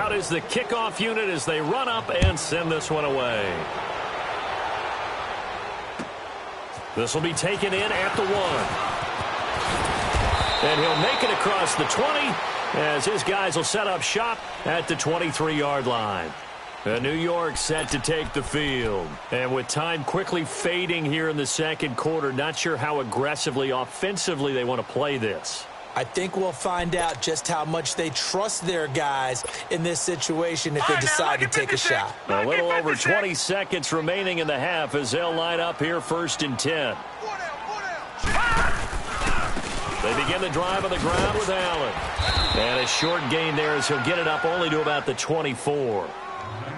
Out is the kickoff unit as they run up and send this one away. This will be taken in at the 1. And he'll make it across the 20 as his guys will set up shop at the 23-yard line. New York set to take the field. And with time quickly fading here in the second quarter, not sure how aggressively, offensively they want to play this. I think we'll find out just how much they trust their guys in this situation if they decide to take a shot. A little over 20 seconds remaining in the half as they'll line up here 1st and 10. They begin the drive on the ground with Allen. And a short gain there as he'll get it up only to about the 24.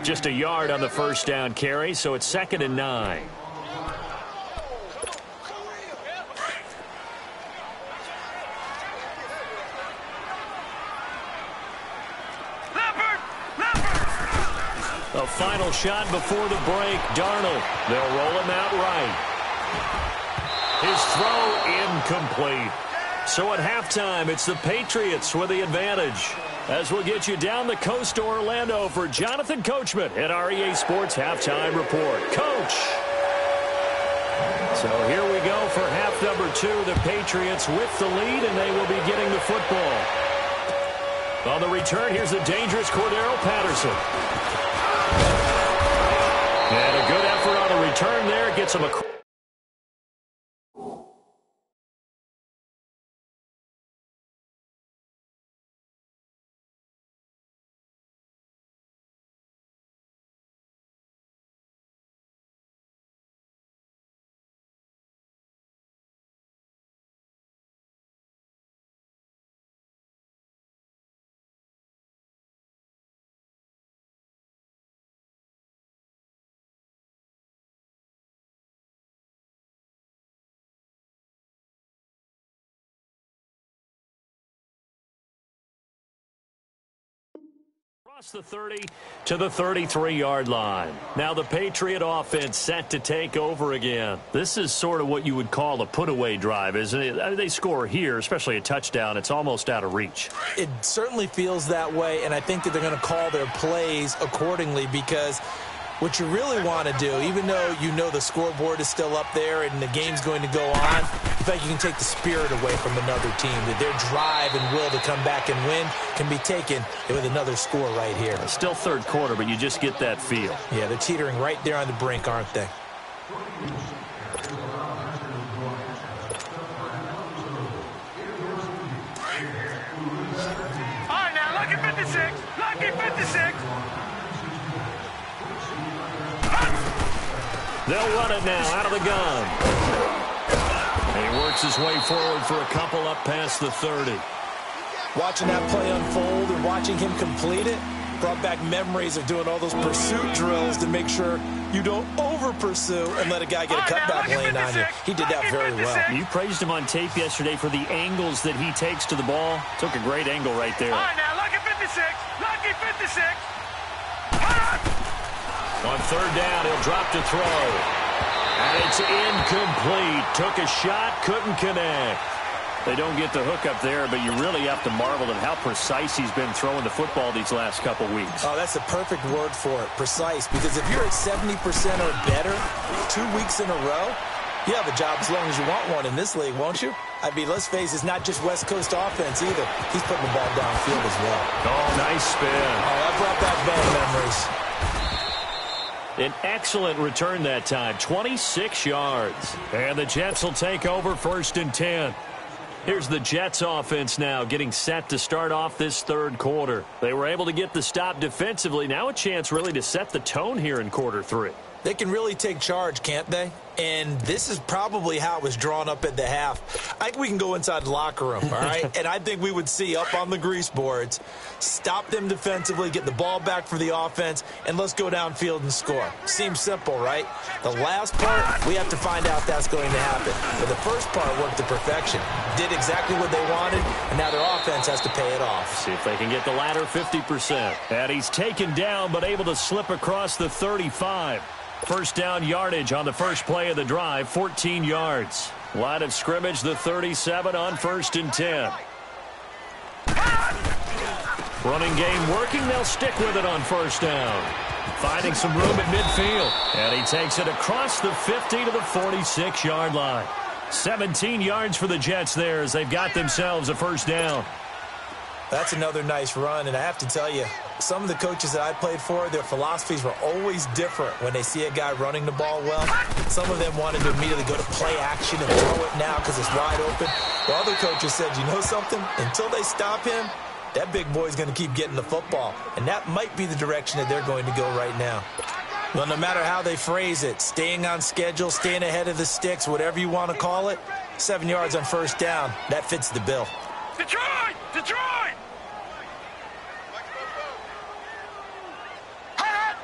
Just a yard on the first down carry, so it's 2nd and 9. A final shot before the break. Darnold. They'll roll him out right. His throw incomplete. So at halftime, it's the Patriots with the advantage. As we'll get you down the coast to Orlando for Jonathan Coachman at our EA Sports Halftime Report. Coach. So here we go for half number 2. The Patriots with the lead, and they will be getting the football. On the return, here's the dangerous Cordero Patterson. And a good effort on the return there. Gets him a... Across the 30 to the 33-yard line. Now the Patriot offense set to take over again. This is sort of what you would call a put-away drive, isn't it? I mean, they score here, especially a touchdown. It's almost out of reach. It certainly feels that way, and I think that they're going to call their plays accordingly because what you really want to do, even though you know the scoreboard is still up there and the game's going to go on, in fact, you can take the spirit away from another team. That their drive and will to come back and win can be taken with another score right here. It's still third quarter, but you just get that feel. Yeah, they're teetering right there on the brink, aren't they? All right, now, lucky 56. Lucky 56. They'll run it now out of the gun. And he works his way forward for a couple up past the 30. Watching that play unfold and watching him complete it brought back memories of doing all those pursuit drills to make sure you don't over-pursue and let a guy get a cutback lane on you. He did that very well. You praised him on tape yesterday for the angles that he takes to the ball. Took a great angle right there. All right, now, lucky 56. Lucky 56. On third down, he'll drop to throw. And it's incomplete. Took a shot, couldn't connect. They don't get the hook up there, but you really have to marvel at how precise he's been throwing the football these last couple weeks. Oh, that's a perfect word for it, precise. Because if you're at 70% or better 2 weeks in a row, you have a job as long as you want one in this league, won't you? I mean, let's face it, it's not just West Coast offense either. He's putting the ball downfield as well. Oh, nice spin. Oh, that brought back bad memories. An excellent return that time, 26 yards. And the Jets will take over 1st and 10. Here's the Jets offense now getting set to start off this third quarter. They were able to get the stop defensively. Now a chance really to set the tone here in quarter 3. They can really take charge, can't they? And this is probably how it was drawn up at the half. I think we can go inside the locker room, all right? And I think we would see up on the grease boards, stop them defensively, get the ball back for the offense, and let's go downfield and score. Seems simple, right? The last part, we have to find out if that's going to happen. But the first part worked to perfection. Did exactly what they wanted, and now their offense has to pay it off. See if they can get the latter 50%. And he's taken down, but able to slip across the 35. First down yardage on the first play of the drive, 14 yards. Line of scrimmage, the 37 on 1st and 10. Running game working. They'll stick with it on first down. Finding some room at midfield. And he takes it across the 50 to the 46-yard line. 17 yards for the Jets there as they've got themselves a first down. That's another nice run, and I have to tell you, some of the coaches that I played for, their philosophies were always different when they see a guy running the ball well. Some of them wanted to immediately go to play action and throw it now because it's wide open. The other coaches said, you know something? Until they stop him, that big boy's going to keep getting the football, and that might be the direction that they're going to go right now. Well, no matter how they phrase it, staying on schedule, staying ahead of the sticks, whatever you want to call it, 7 yards on first down, that fits the bill. Detroit! Detroit! Hot!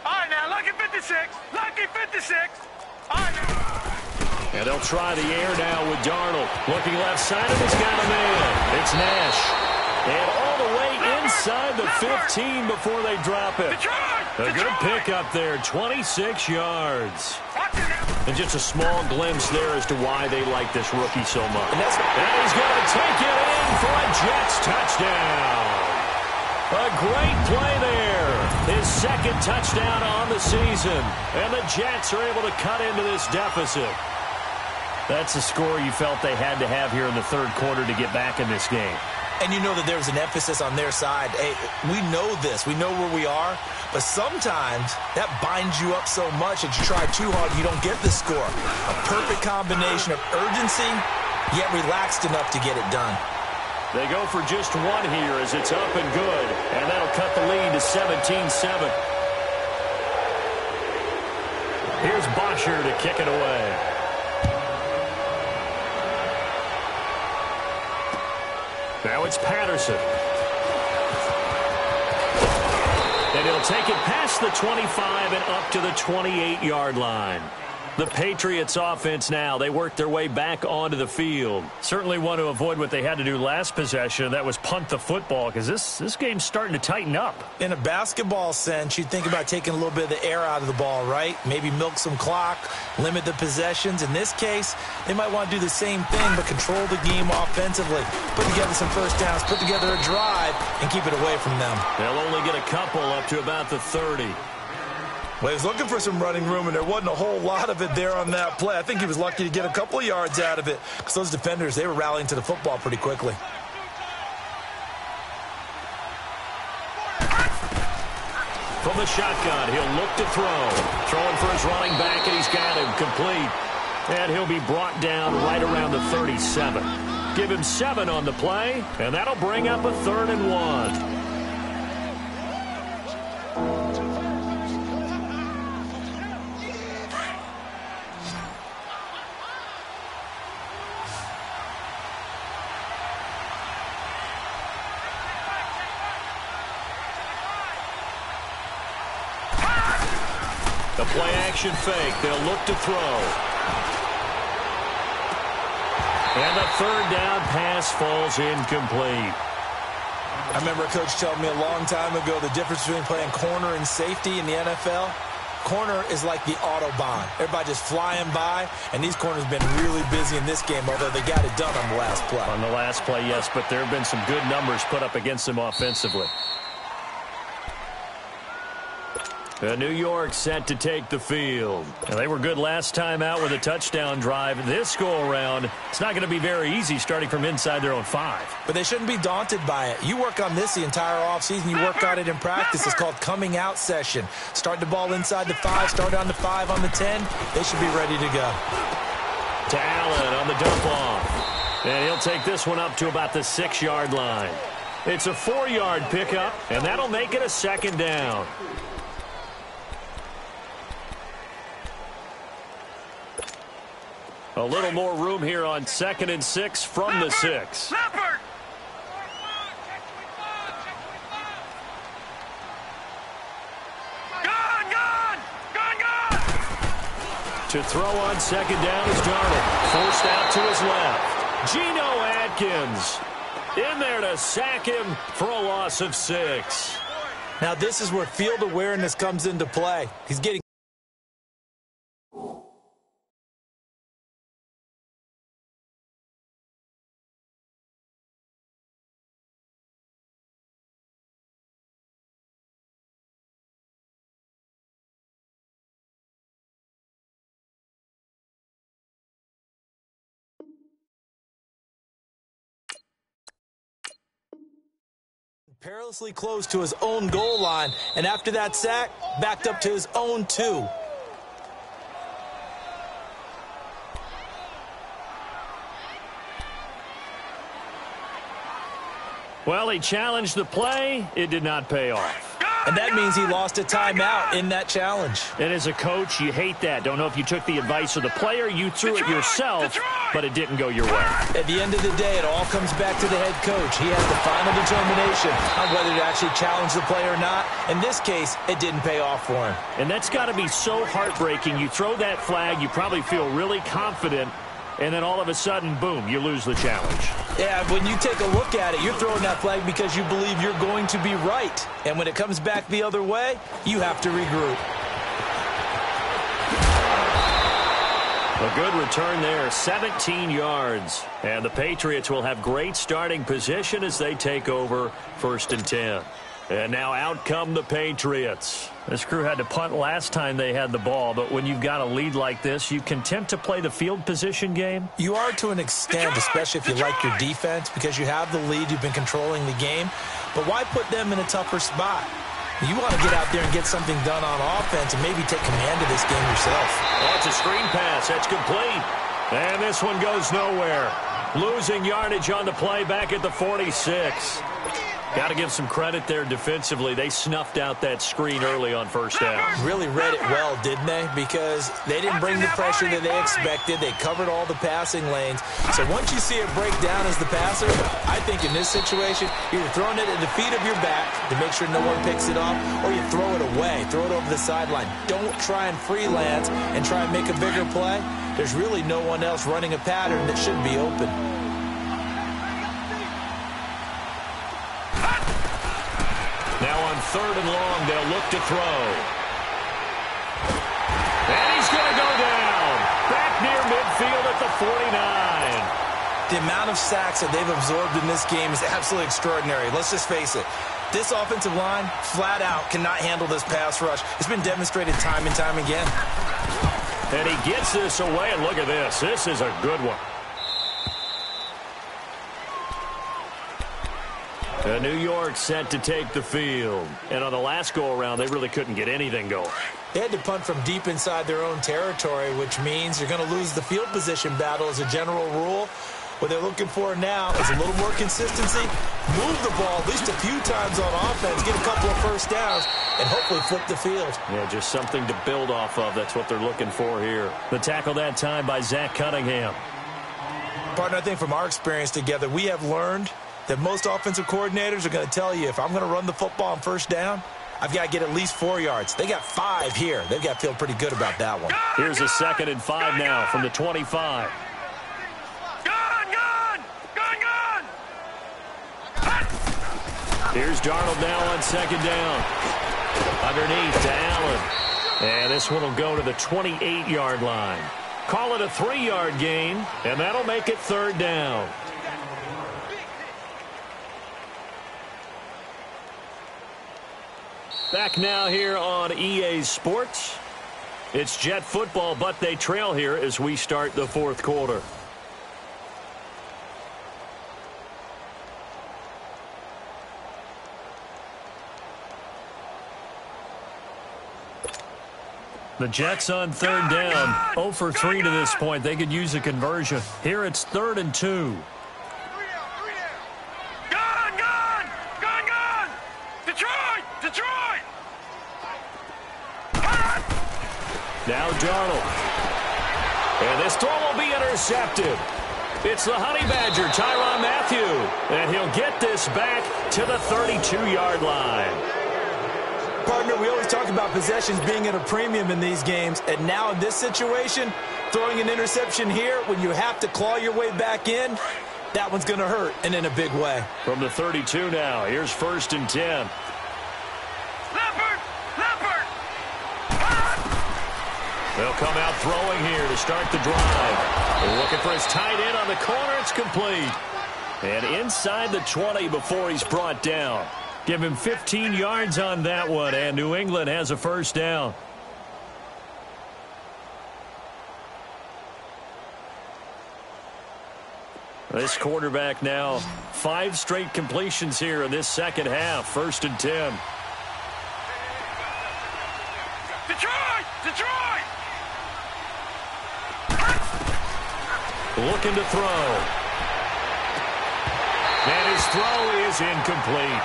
All right, now, lucky 56. Lucky 56. All right, now. And they'll try the air now with Darnold. Looking left side, and he's got a man. It's Nash. And all the way inside the 15 before they drop it. A good pickup there, 26 yards. And just a small glimpse there as to why they like this rookie so much. And he's going to take it in for a Jets touchdown. A great play there. His second touchdown on the season. And the Jets are able to cut into this deficit. That's a score you felt they had to have here in the third quarter to get back in this game. And you know that there was an emphasis on their side. Hey, we know this. We know where we are. But sometimes that binds you up so much that you try too hard, you don't get the score. A perfect combination of urgency, yet relaxed enough to get it done. They go for just one here as it's up and good. And that'll cut the lead to 17-7. Here's Bosher to kick it away. Now it's Patterson. And he'll take it past the 25 and up to the 28-yard line. The Patriots offense now, they work their way back onto the field. Certainly want to avoid what they had to do last possession. That was punt the football because this game's starting to tighten up. In a basketball sense, you think about taking a little bit of the air out of the ball, right? Maybe milk some clock, limit the possessions. In this case, they might want to do the same thing but control the game offensively. Put together some first downs, put together a drive, and keep it away from them. They'll only get a couple up to about the 30. Well, he was looking for some running room, and there wasn't a whole lot of it there on that play. I think he was lucky to get a couple of yards out of it because those defenders, they were rallying to the football pretty quickly. From the shotgun, he'll look to throw. Throwing for his running back, and he's got him complete. And he'll be brought down right around the 37. Give him 7 on the play, and that'll bring up a 3rd and 1. The play-action fake. They'll look to throw. And the 3rd down pass falls incomplete. I remember a coach telling me a long time ago the difference between playing corner and safety in the NFL. Corner is like the Autobahn. Everybody just flying by, and these corners have been really busy in this game, although they got it done on the last play. On the last play, yes, but there have been some good numbers put up against them offensively. New York set to take the field. And they were good last time out with a touchdown drive. This go-around, it's not going to be very easy starting from inside their own 5. But they shouldn't be daunted by it. You work on this the entire offseason. You work on it in practice. It's called coming out session. Start the ball inside the 5, start on the 5, on the 10. They should be ready to go. To Allen on the dump off. And he'll take this one up to about the 6-yard line. It's a 4-yard pickup, and that'll make it a 2nd down. A little more room here on 2nd and 6 from the 6. Leopard! Gone! To throw on 2nd down is Darnold. Forced out to his left. Geno Atkins in there to sack him for a loss of 6. Now this is where field awareness comes into play. He's getting Perilously close to his own goal line, and after that sack, backed up to his own 2. Well, he challenged the play. It did not pay off. And that means he lost a timeout in that challenge. And as a coach, you hate that. Don't know if you took the advice of the player, you threw it yourself, but it didn't go your way. At the end of the day, it all comes back to the head coach. He has the final determination on whether to actually challenge the play or not. In this case, it didn't pay off for him. And that's got to be so heartbreaking. You throw that flag, you probably feel really confident, and then all of a sudden, boom, you lose the challenge. Yeah, when you take a look at it, you're throwing that flag because you believe you're going to be right. And when it comes back the other way, you have to regroup. A good return there, 17 yards. And the Patriots will have great starting position as they take over 1st and 10. And now out come the Patriots. This crew had to punt last time they had the ball, but when you've got a lead like this, you content to play the field position game? You are to an extent, especially if you like your defense, because you have the lead, you've been controlling the game. But why put them in a tougher spot? You want to get out there and get something done on offense and maybe take command of this game yourself. Oh, it's a screen pass. That's complete. And this one goes nowhere. Losing yardage on the play back at the 46. Got to give some credit there defensively. They snuffed out that screen early on 1st down. Really read it well, didn't they? Because they didn't bring the pressure that they expected. They covered all the passing lanes. So once you see it break down as the passer, I think in this situation, you're throwing it at the feet of your back to make sure no one picks it off, or you throw it away, throw it over the sideline. Don't try and freelance and try and make a bigger play. There's really no one else running a pattern that should be open. Now on 3rd and long, they'll look to throw. And he's going to go down. Back near midfield at the 49. The amount of sacks that they've absorbed in this game is absolutely extraordinary. Let's just face it. This offensive line, flat out, cannot handle this pass rush. It's been demonstrated time and time again. And he gets this away, and look at this. This is a good one. New York set to take the field. And on the last go-around, they really couldn't get anything going. They had to punt from deep inside their own territory, which means you're going to lose the field position battle as a general rule. What they're looking for now is a little more consistency, move the ball at least a few times on offense, get a couple of 1st downs, and hopefully flip the field. Yeah, just something to build off of. That's what they're looking for here. The tackle that time by Zach Cunningham. Partner, I think from our experience together, we have learned that most offensive coordinators are going to tell you, if I'm going to run the football on 1st down, I've got to get at least 4 yards. They got 5 here. They've got to feel pretty good about that one. Here's a 2nd and 5 now from the 25. Here's Darnold now on 2nd down. Underneath to Allen. And this one will go to the 28-yard line. Call it a 3-yard gain, and that'll make it 3rd down. Back now here on EA Sports. It's Jet football, but they trail here as we start the 4th quarter. The Jets on 3rd down. 0 for 3 to this point. They could use a conversion. Here it's 3rd and 2. Now Darnold. And this throw will be intercepted. It's the Honey Badger, Tyrann Mathieu. And he'll get this back to the 32-yard line. Partner, we always talk about possessions being at a premium in these games. And now in this situation, throwing an interception here when you have to claw your way back in, that one's going to hurt, and in a big way. From the 32 now, here's 1st and 10. They'll come out throwing here to start the drive. They're looking for his tight end on the corner. It's complete. And inside the 20 before he's brought down. Give him 15 yards on that one, and New England has a 1st down. This quarterback now 5 straight completions here in this second half. 1st and 10. Detroit! Looking to throw. And his throw is incomplete.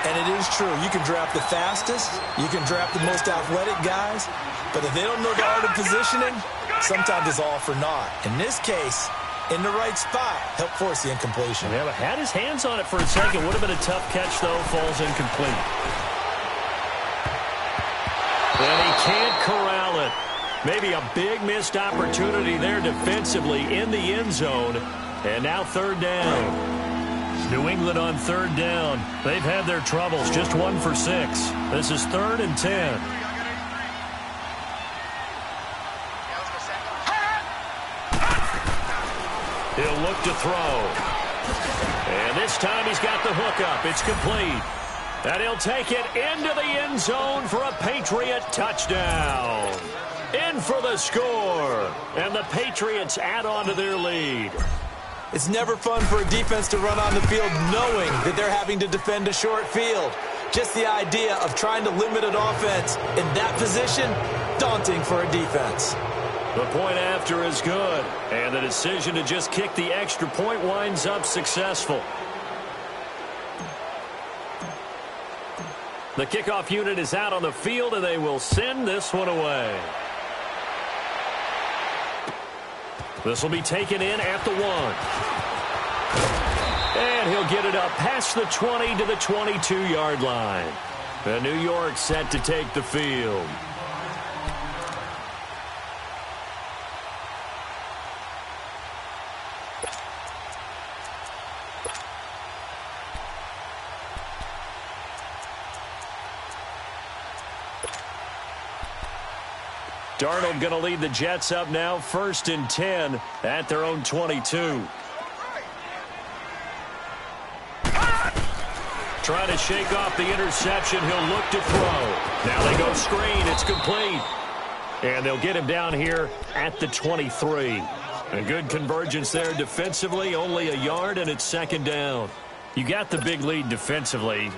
And it is true. You can draft the fastest. You can draft the most athletic guys. But if they don't know the art of positioning, sometimes it's all for naught. In this case, in the right spot, help force the incompletion. Yeah, but had his hands on it for a second. Would have been a tough catch, though. Falls incomplete. And he can't corral it. Maybe a big missed opportunity there defensively in the end zone. And now 3rd down. New England on 3rd down. They've had their troubles. Just 1 for 6. This is 3rd and 10. He'll look to throw. And this time he's got the hook up. It's complete. And he'll take it into the end zone for a Patriot touchdown. In for the score. And the Patriots add on to their lead. It's never fun for a defense to run on the field knowing that they're having to defend a short field. Just the idea of trying to limit an offense in that position, daunting for a defense. The point after is good, and the decision to just kick the extra point winds up successful. The kickoff unit is out on the field, and they will send this one away. This will be taken in at the 1. And he'll get it up past the 20 to the 22-yard line. And New York set to take the field. Darnold going to lead the Jets up now, 1st and 10 at their own 22. Trying to shake off the interception. He'll look to throw. Now they go screen. It's complete. And they'll get him down here at the 23. A good convergence there defensively. Only a yard, and it's 2nd down. You got the big lead defensively.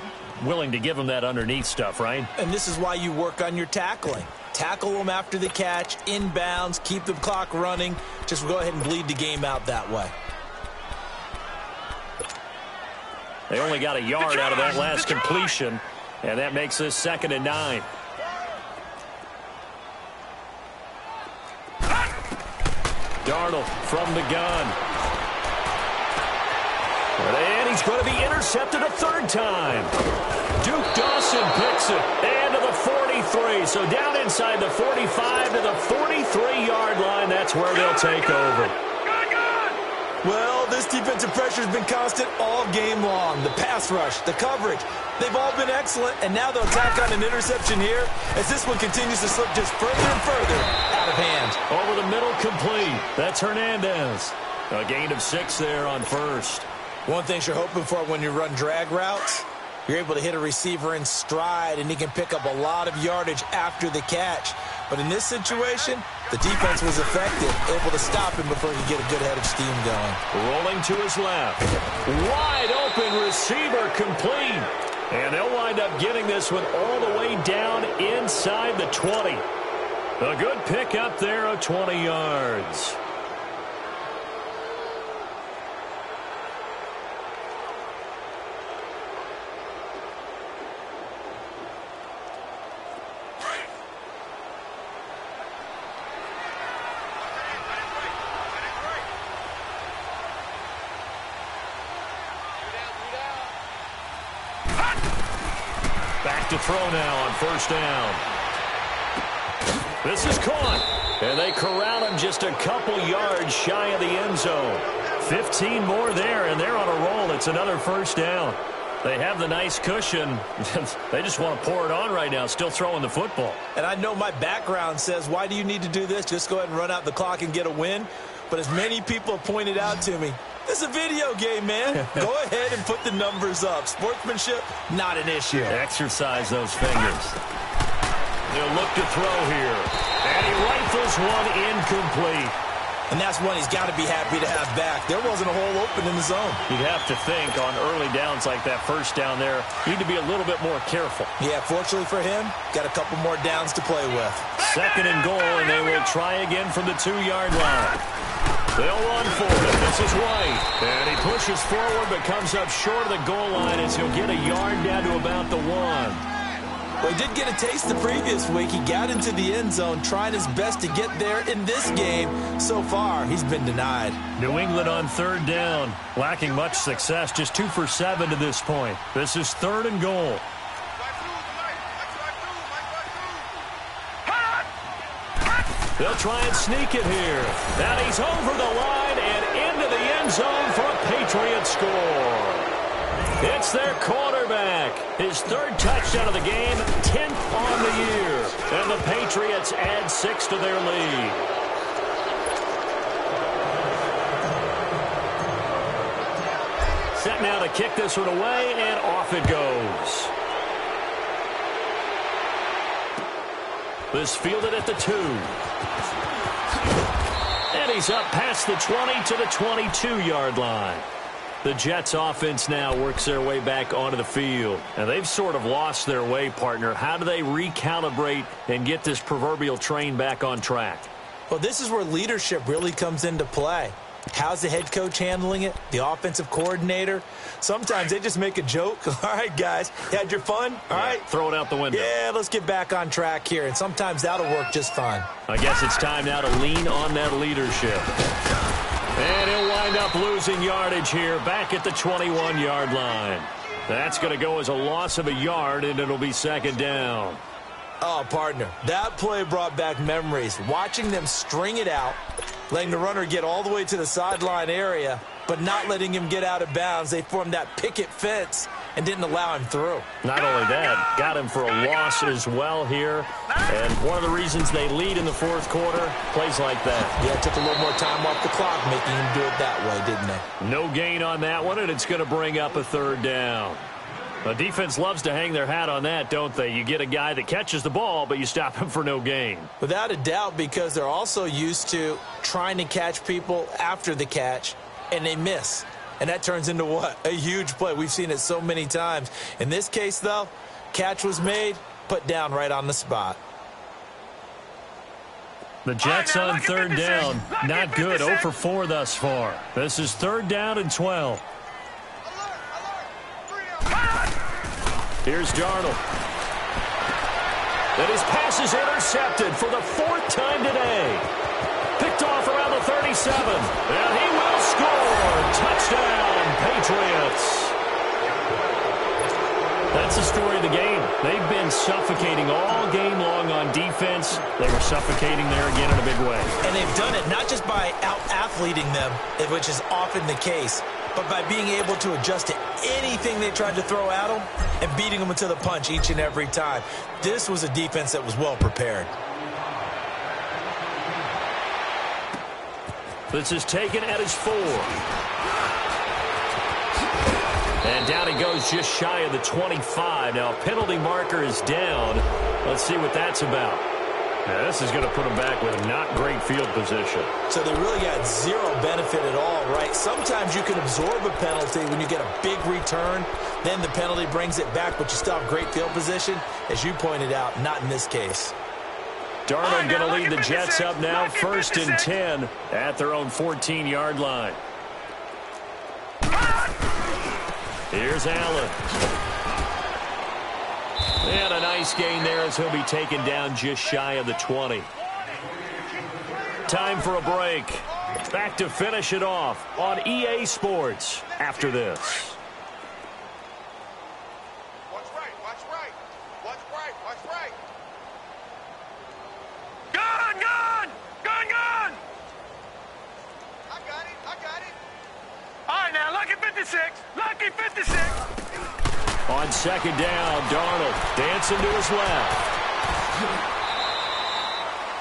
Willing to give him that underneath stuff, right? And this is why you work on your tackling. Tackle them after the catch, inbounds, keep the clock running. Just go ahead and bleed the game out that way. They only got a yard out of that last completion, and that makes this 2nd and 9. Darnold from the gun. And he's going to be intercepted a 3rd time. Duke Dawson picks it. And to the 43. So down inside the 45 to the 43-yard line. That's where they'll take over. Well, this defensive pressure has been constant all game long. The pass rush, the coverage, they've all been excellent. And now they'll tack on an interception here as this one continues to slip just further and further out of hand. Over the middle, complete. That's Hernandez. A gain of 6 there on 1st. One thing you're hoping for when you run drag routes, you're able to hit a receiver in stride, and he can pick up a lot of yardage after the catch. But in this situation, the defense was effective, able to stop him before he could get a good head of steam going. Rolling to his left. Wide open receiver, complete. And they'll wind up getting this one all the way down inside the 20. A good pick up there of 20 yards. Back to throw now on 1st down. This is caught. And they corral him just a couple yards shy of the end zone. 15 more there, and they're on a roll. It's another 1st down. They have the nice cushion. They just want to pour it on right now, still throwing the football. And I know my background says, why do you need to do this? Just go ahead and run out the clock and get a win. But as many people have pointed out to me, this is a video game, man. Go ahead and put the numbers up. Sportsmanship, not an issue. Exercise those fingers. They'll look to throw here. And he rifles one incomplete. And that's one he's got to be happy to have back. There wasn't a hole open in the zone. You'd have to think on early downs like that first down there, you need to be a little bit more careful. Yeah, fortunately for him, got a couple more downs to play with. Second and goal, and they will try again from the 2-yard line. They'll run for it. This is White. And he pushes forward but comes up short of the goal line as he'll get a yard down to about the 1. Well, he did get a taste the previous week. He got into the end zone, trying his best to get there in this game. So far, he's been denied. New England on third down, lacking much success, just 2 for 7 to this point. This is third and goal. They'll try and sneak it here. And he's over the line and into the end zone for a Patriot score. It's their quarterback. His third touchdown of the game, 10th on the year. And the Patriots add 6 to their lead. Set now to kick this one away, and off it goes. This fielded at the 2. And he's up past the 20 to the 22-yard line. The Jets offense now works their way back onto the field. And they've sort of lost their way, partner. How do they recalibrate and get this proverbial train back on track? Well, this is where leadership really comes into play. How's the head coach handling it? The offensive coordinator? Sometimes they just make a joke. All right, guys, you had your fun? All right. Throw it out the window. Yeah, let's get back on track here. And sometimes that'll work just fine. I guess it's time now to lean on that leadership. And he'll wind up losing yardage here back at the 21-yard line. That's going to go as a loss of a yard, and it'll be second down. Oh, partner, that play brought back memories. Watching them string it out, letting the runner get all the way to the sideline area, but not letting him get out of bounds. They formed that picket fence and didn't allow him through. Not only that, got him for a loss as well here. And one of the reasons they lead in the fourth quarter, plays like that. Yeah, it took a little more time off the clock, making him do it that way, didn't they? No gain on that one, and it's going to bring up a third down. The defense loves to hang their hat on that, don't they? You get a guy that catches the ball, but you stop him for no gain. Without a doubt, because they're also used to trying to catch people after the catch, and they miss. And that turns into what? A huge play. We've seen it so many times. In this case, though, catch was made, put down right on the spot. The Jets on third down. Not good. 0 for 4 thus far. This is third down and 12. Here's Darnold. And his pass is intercepted for the 4th time today. Picked off around the 37. And he will score. Touchdown, Patriots. That's the story of the game. They've been suffocating all game long on defense. They were suffocating there again in a big way. And they've done it not just by out-athleting them, which is often the case, but by being able to adjust to anything they tried to throw at them and beating them to the punch each and every time. This was a defense that was well prepared. This is taken at his 4. And down he goes just shy of the 25. Now, penalty marker is down. Let's see what that's about. Now, this is going to put him back with not great field position. So they really got zero benefit at all, right? Sometimes you can absorb a penalty when you get a big return. Then the penalty brings it back, but you still have great field position. As you pointed out, not in this case. Darnold going to lead the Jets up now, 1st and 10 at their own 14-yard line. Here's Allen. And a nice gain there as he'll be taken down just shy of the 20. Time for a break. Back to finish it off on EA Sports after this. Watch right, watch right. Watch right, watch right. Gun, gun! Gun, gun! I got it, I got it. All right, now, lucky 56. Lucky 56. On second down, Darnold dancing to his left.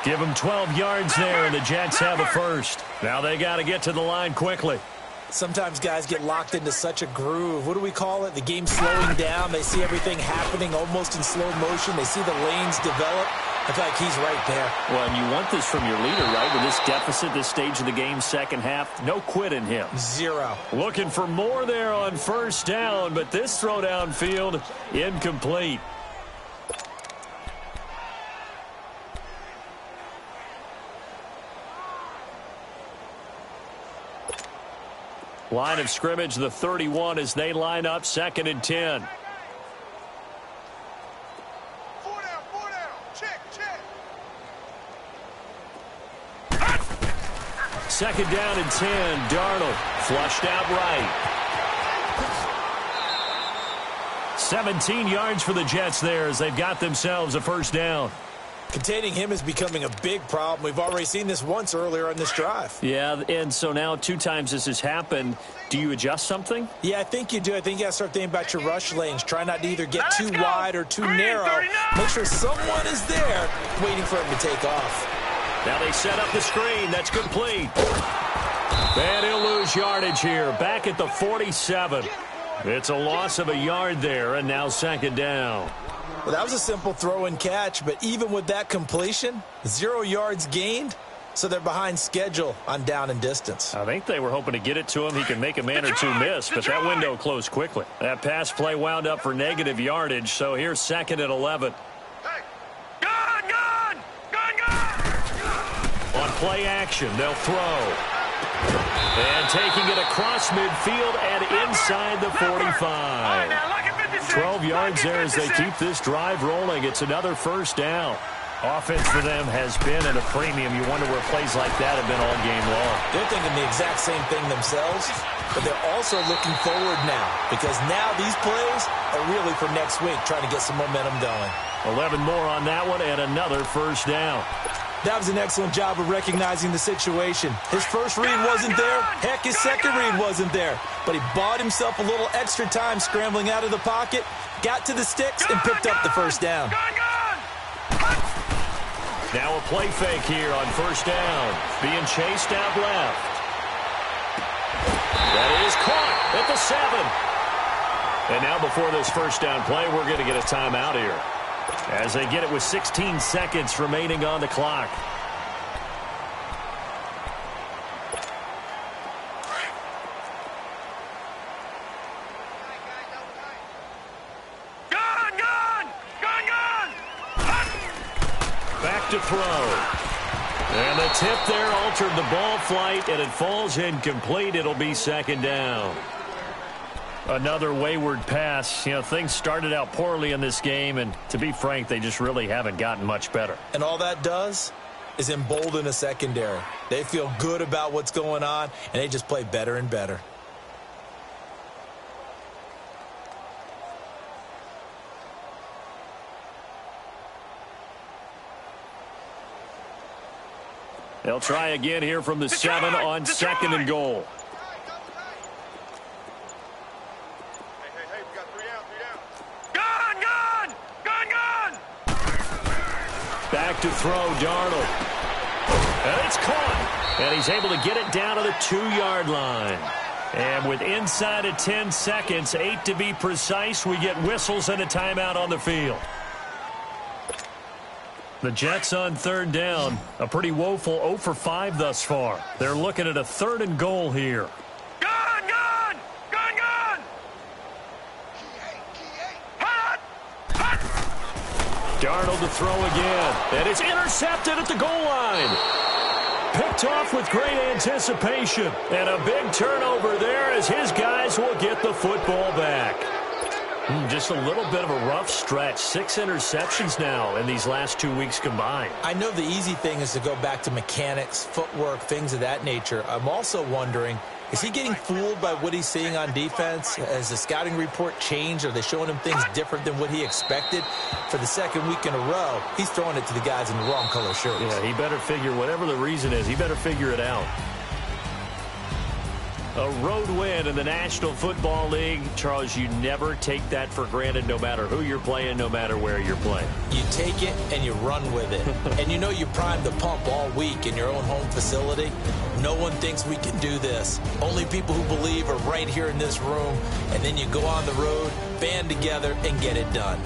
Give him 12 yards there, and the Jets have a first. Now they got to get to the line quickly. Sometimes guys get locked into such a groove. What do we call it? The game's slowing down. They see everything happening almost in slow motion. They see the lanes develop. I feel like he's right there. Well, and you want this from your leader, right? With this deficit, this stage of the game, second half, no quit in him. 0. Looking for more there on first down, but this throw downfield, incomplete. Line of scrimmage, the 31 as they line up, 2nd and 10. 4 down. Check. 2nd down and 10. Darnold flushed out right. 17 yards for the Jets there as they've got themselves a first down. Containing him is becoming a big problem. We've already seen this once earlier on this drive. Yeah, and so now 2 times this has happened. Do you adjust something? Yeah, I think you do. I think you got to start thinking about your rush lanes. Try not to either get too wide or too narrow. Make sure someone is there waiting for him to take off. Now they set up the screen. That's complete. And he'll lose yardage here. Back at the 47. It's a loss of a yard there, and now 2nd down. Well, that was a simple throw and catch, but even with that completion, 0 yards gained, so they're behind schedule on down and distance. I think they were hoping to get it to him. He can make a man or two miss, but that window closed quickly. That pass play wound up for negative yardage, so here's 2nd and 11. Hey, gun! On play action, they'll throw. And taking it across midfield and inside the 45. 12 yards there as they keep this drive rolling. It's another first down. Offense for them has been at a premium. You wonder where plays like that have been all game long. They're thinking the exact same thing themselves, but they're also looking forward now because now these plays are really for next week, trying to get some momentum going. 11 more on that one and another first down. That was an excellent job of recognizing the situation. His first read wasn't there. Heck, his second read wasn't there. But he bought himself a little extra time scrambling out of the pocket, got to the sticks, and picked up the first down. Now a play fake here on first down. Being chased out left. That is caught at the 7. And now before this first down play, we're going to get a timeout here, as they get it with 16 seconds remaining on the clock. Back to throw. And the tip there altered the ball flight, and it falls incomplete. It'll be 2nd down. Another wayward pass. You know, things started out poorly in this game, and to be frank, they just really haven't gotten much better. And all that does is embolden a secondary. They feel good about what's going on, and they just play better and better. They'll try again here from the 7 on 2nd and goal. Back to throw, Darnold. And it's caught. And he's able to get it down to the 2-yard line. And with inside of 10 seconds, 8 to be precise, we get whistles and a timeout on the field. The Jets on 3rd down. A pretty woeful 0 for 5 thus far. They're looking at a 3rd and goal here. Darnold to throw again. And it's intercepted at the goal line. Picked off with great anticipation. And a big turnover there as his guys will get the football back. Just a little bit of a rough stretch. 6 interceptions now in these last 2 weeks combined. I know the easy thing is to go back to mechanics, footwork, things of that nature. I'm also wondering, is he getting fooled by what he's seeing on defense? Has the scouting report changed? Are they showing him things different than what he expected? For the 2nd week in a row, he's throwing it to the guys in the wrong color shirts. Yeah, he better figure, whatever the reason is, he better figure it out. A road win in the National Football League. Charles, you never take that for granted no matter who you're playing, no matter where you're playing. You take it and you run with it. And you know you primed the pump all week in your own home facility. No one thinks we can do this. Only people who believe are right here in this room. And then you go on the road, band together, and get it done.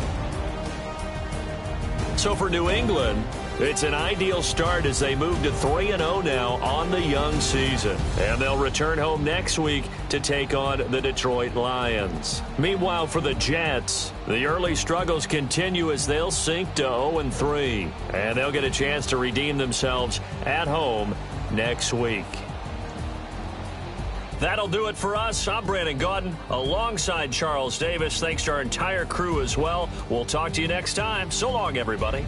So for New England, it's an ideal start as they move to 3-0 now on the young season. And they'll return home next week to take on the Detroit Lions. Meanwhile, for the Jets, the early struggles continue as they'll sink to 0-3. And they'll get a chance to redeem themselves at home next week. That'll do it for us. I'm Brandon Gaudin alongside Charles Davis. Thanks to our entire crew as well. We'll talk to you next time. So long, everybody.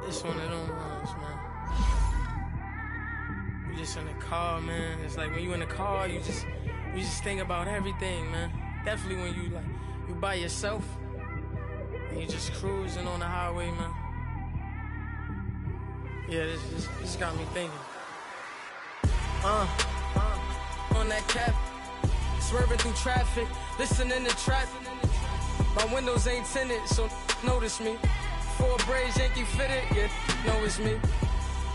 It's one of them ones, man. You just in the car, man. It's like when you in the car, you just think about everything, man. Definitely when you by yourself and you just cruising on the highway, man. Yeah, this got me thinking. On that cap, swerving through traffic, listening to traffic. My windows ain't tinted, so notice me. Four braids, Yankee fitted, yeah, know it's me.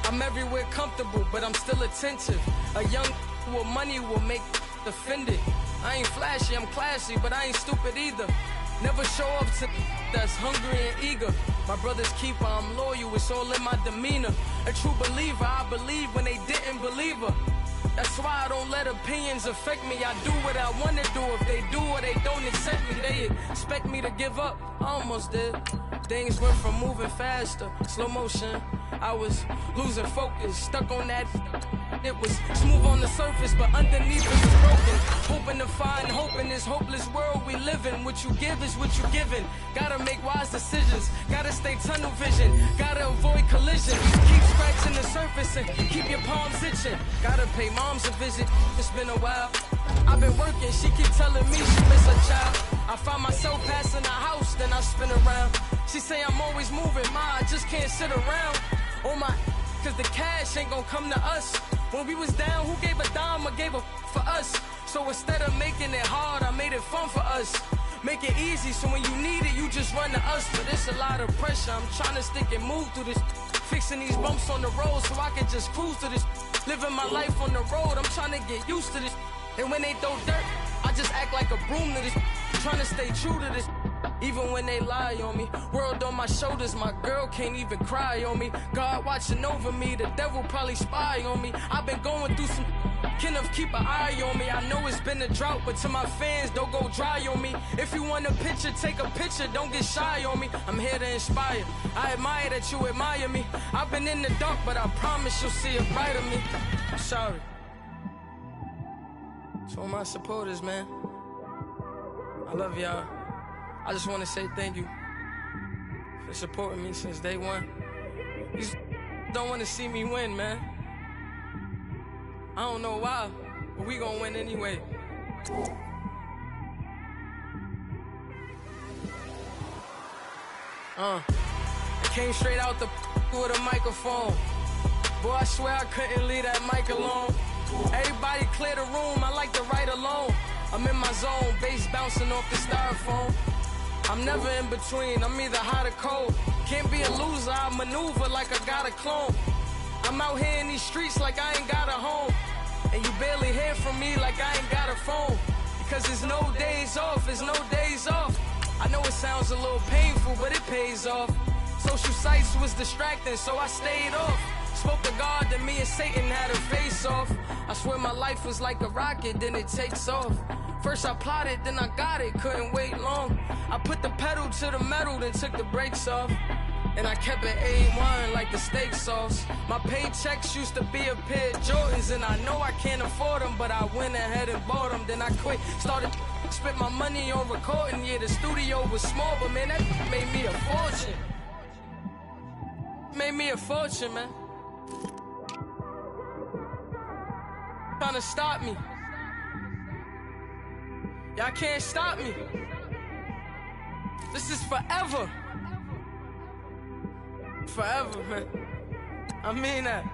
I'm everywhere comfortable, but I'm still attentive. A young with money will make offended. I ain't flashy, I'm classy, but I ain't stupid either. Never show up to that's hungry and eager. My brother's keeper, I'm loyal, it's all in my demeanor. A true believer, I believe when they didn't believe her. That's why I don't let opinions affect me. I do what I want to do. If they do or they don't accept me, they expect me to give up. I almost did. Things went from moving faster, slow motion. I was losing focus, stuck on that. It was smooth on the surface, but underneath it was broken. Hoping to find hope in this hopeless world we live in. What you give is what you given. Gotta make wise decisions. Gotta stay tunnel vision. Gotta avoid collision. Keep scratching the surface and keep your palms itching. Gotta pay mom's a visit. It's been a while. I've been working. She keep telling me she miss her child. I find myself passing the house, then I spin around. She say I'm always moving. Ma, I just can't sit around. Oh my, cause the cash ain't gonna come to us. When we was down, who gave a dime or gave a for us? So instead of making it hard, I made it fun for us. Make it easy, so when you need it, you just run to us. But it's a lot of pressure, I'm trying to stick and move through this. Fixing these bumps on the road so I can just cruise to this. Living my life on the road, I'm trying to get used to this. And when they throw dirt, I just act like a broom to this. Trying to stay true to this. Even when they lie on me, world on my shoulders, my girl can't even cry on me. God watching over me, the devil probably spy on me. I've been going through some, Kenneth keep an eye on me. I know it's been a drought, but to my fans, don't go dry on me. If you want a picture, take a picture, don't get shy on me. I'm here to inspire, I admire that you admire me. I've been in the dark, but I promise you'll see a brighter me. I'm sorry. To all my supporters, man, I love y'all. I just want to say thank you for supporting me since day one. You just don't want to see me win, man. I don't know why, but we gonna win anyway. I came straight out the with a microphone. Boy, I swear I couldn't leave that mic alone. Everybody clear the room, I like to write alone. I'm in my zone, bass bouncing off the styrofoam. I'm never in between, I'm either hot or cold. Can't be a loser, I maneuver like I got a clone. I'm out here in these streets like I ain't got a home. And you barely hear from me like I ain't got a phone. Because there's no days off, there's no days off. I know it sounds a little painful, but it pays off. Social sites was distracting, so I stayed off. Spoke to God that me and Satan had a face off. I swear my life was like a rocket, then it takes off. First I plotted, then I got it, couldn't wait long. I put the pedal to the metal, then took the brakes off. And I kept it A1 like the steak sauce. My paychecks used to be a pair of Jordans, and I know I can't afford them, but I went ahead and bought them. Then I quit, started spent my money on recording. Yeah, the studio was small, but man, that made me a fortune. Made me a fortune, man. Trying to stop me. Y'all can't stop me. This is forever. Forever, man. I mean that.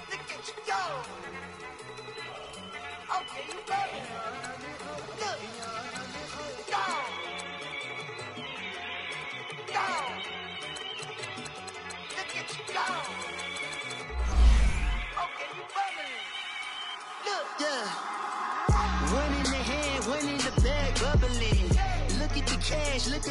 Look at you go. Okay, you ready? Look. Go. Go. Look at you go. Okay, you ready? Look. Yeah. One in the hand, one in the bag, bubbling. Look at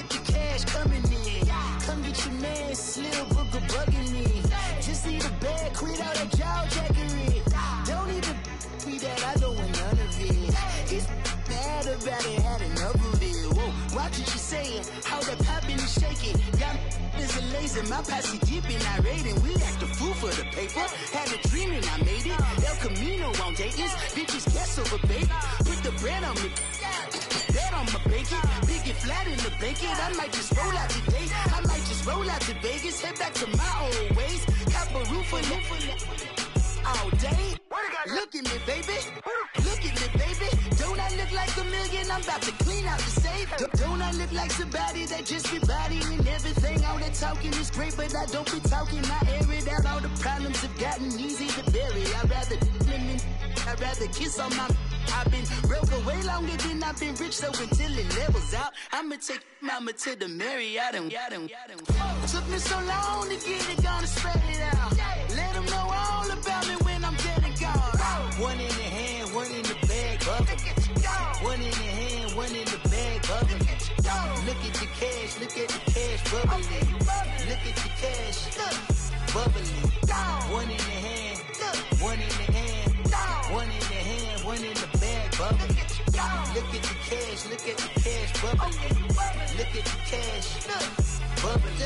the cash coming in. Come get your man, Slim Booker bugging me. Just need a bag, quit all that jaw jackery. Don't even be that, I don't want none of it. It's bad about it, had enough of it. Whoa, watch what you saying, how that poppin' and shaking. Got is a laser, my posse deep and I raiding. We act a fool for the paper, had a dream and I made it. El Camino on Dayton's, bitches guess over baby. Put the bread on me, that on my bacon. Big and flat in the bacon, I might just roll out today. I might just roll out to Vegas, head back to my old ways. Cop a roof for all day. Look at me, baby. Look at me, baby. Don't I look like a million? I'm about to clean out the safe. Don't I look like somebody that just be bodying everything? All that talking is great, but I don't be talking. I air it out. All the problems have gotten easy to bury. I'd rather kiss on my. I've been broke way longer than I've been rich, so until it levels out, I'ma take mama to the Marriott and took me so long to get it, gonna spread it out. Let them know all about me when I'm dead and gone. One in the hand, one in the bag, bubbling. One in the hand, one in the bag, bubbling. Look at the cash, look at the cash bubbling. Look at the cash, bubbling. One in the hand, one in the hand, one in the hand, one in the bag, bubbling. Look at the cash, look at the cash bubbling. Look at the cash, bubbling.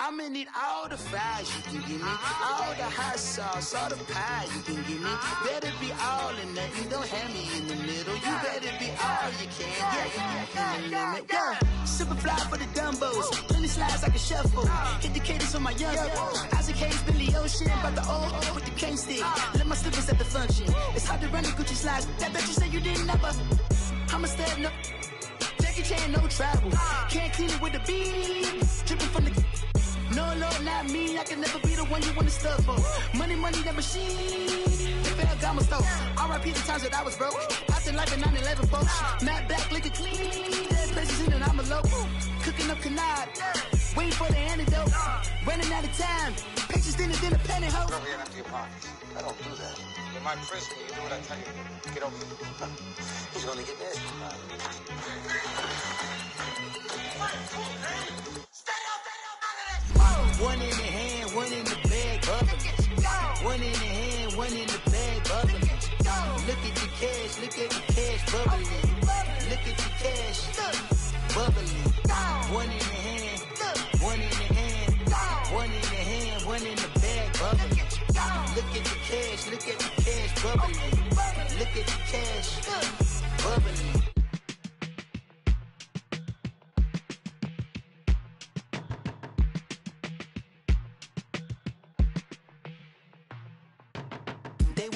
I'ma need all the fries you can give me, all the hot sauce, all the pie you can give me. Better be all or nothing, don't have me in the middle. You better be all you can, yeah, in the limit. Yeah, super fly for the Dumbos, plenty slides I can shuffle. Hit the cadence on my young Isaac Hayes, Billy Ocean, but the old with the cane stick. Let my slippers at the function. It's hard to run the Gucci slides. That bet you say you didn't never. I'm a stab, no Jackie Chan, no travel. Can't clean it with the beat. Dripping from the. No, Lord, not me. I can never be the one you want to stuff for. Money, that machine. The fair got my stove. R.I.P. the times that I was broke. After life in 9/11, folks. Matte black, liquor clean. There's places in and I'm a local. Cooking up canard. Waiting for the antidote. Running out of time. Patience thinner than a penny hoe. Over here and empty your pockets. I don't do that. In my prison, you do what I tell you. Get over here. He's gonna get nasty. One in the hand, one in the bag, bubbling. One in the hand, one in the bag, bubbling. Look at the cash, look at the cash bubbling. Look at the cash, bubbling. One in the hand, one in the hand, one in the hand, one in the bag, bubbling. Look at the cash, look at the cash bubbling. Look at the cash, bubbling.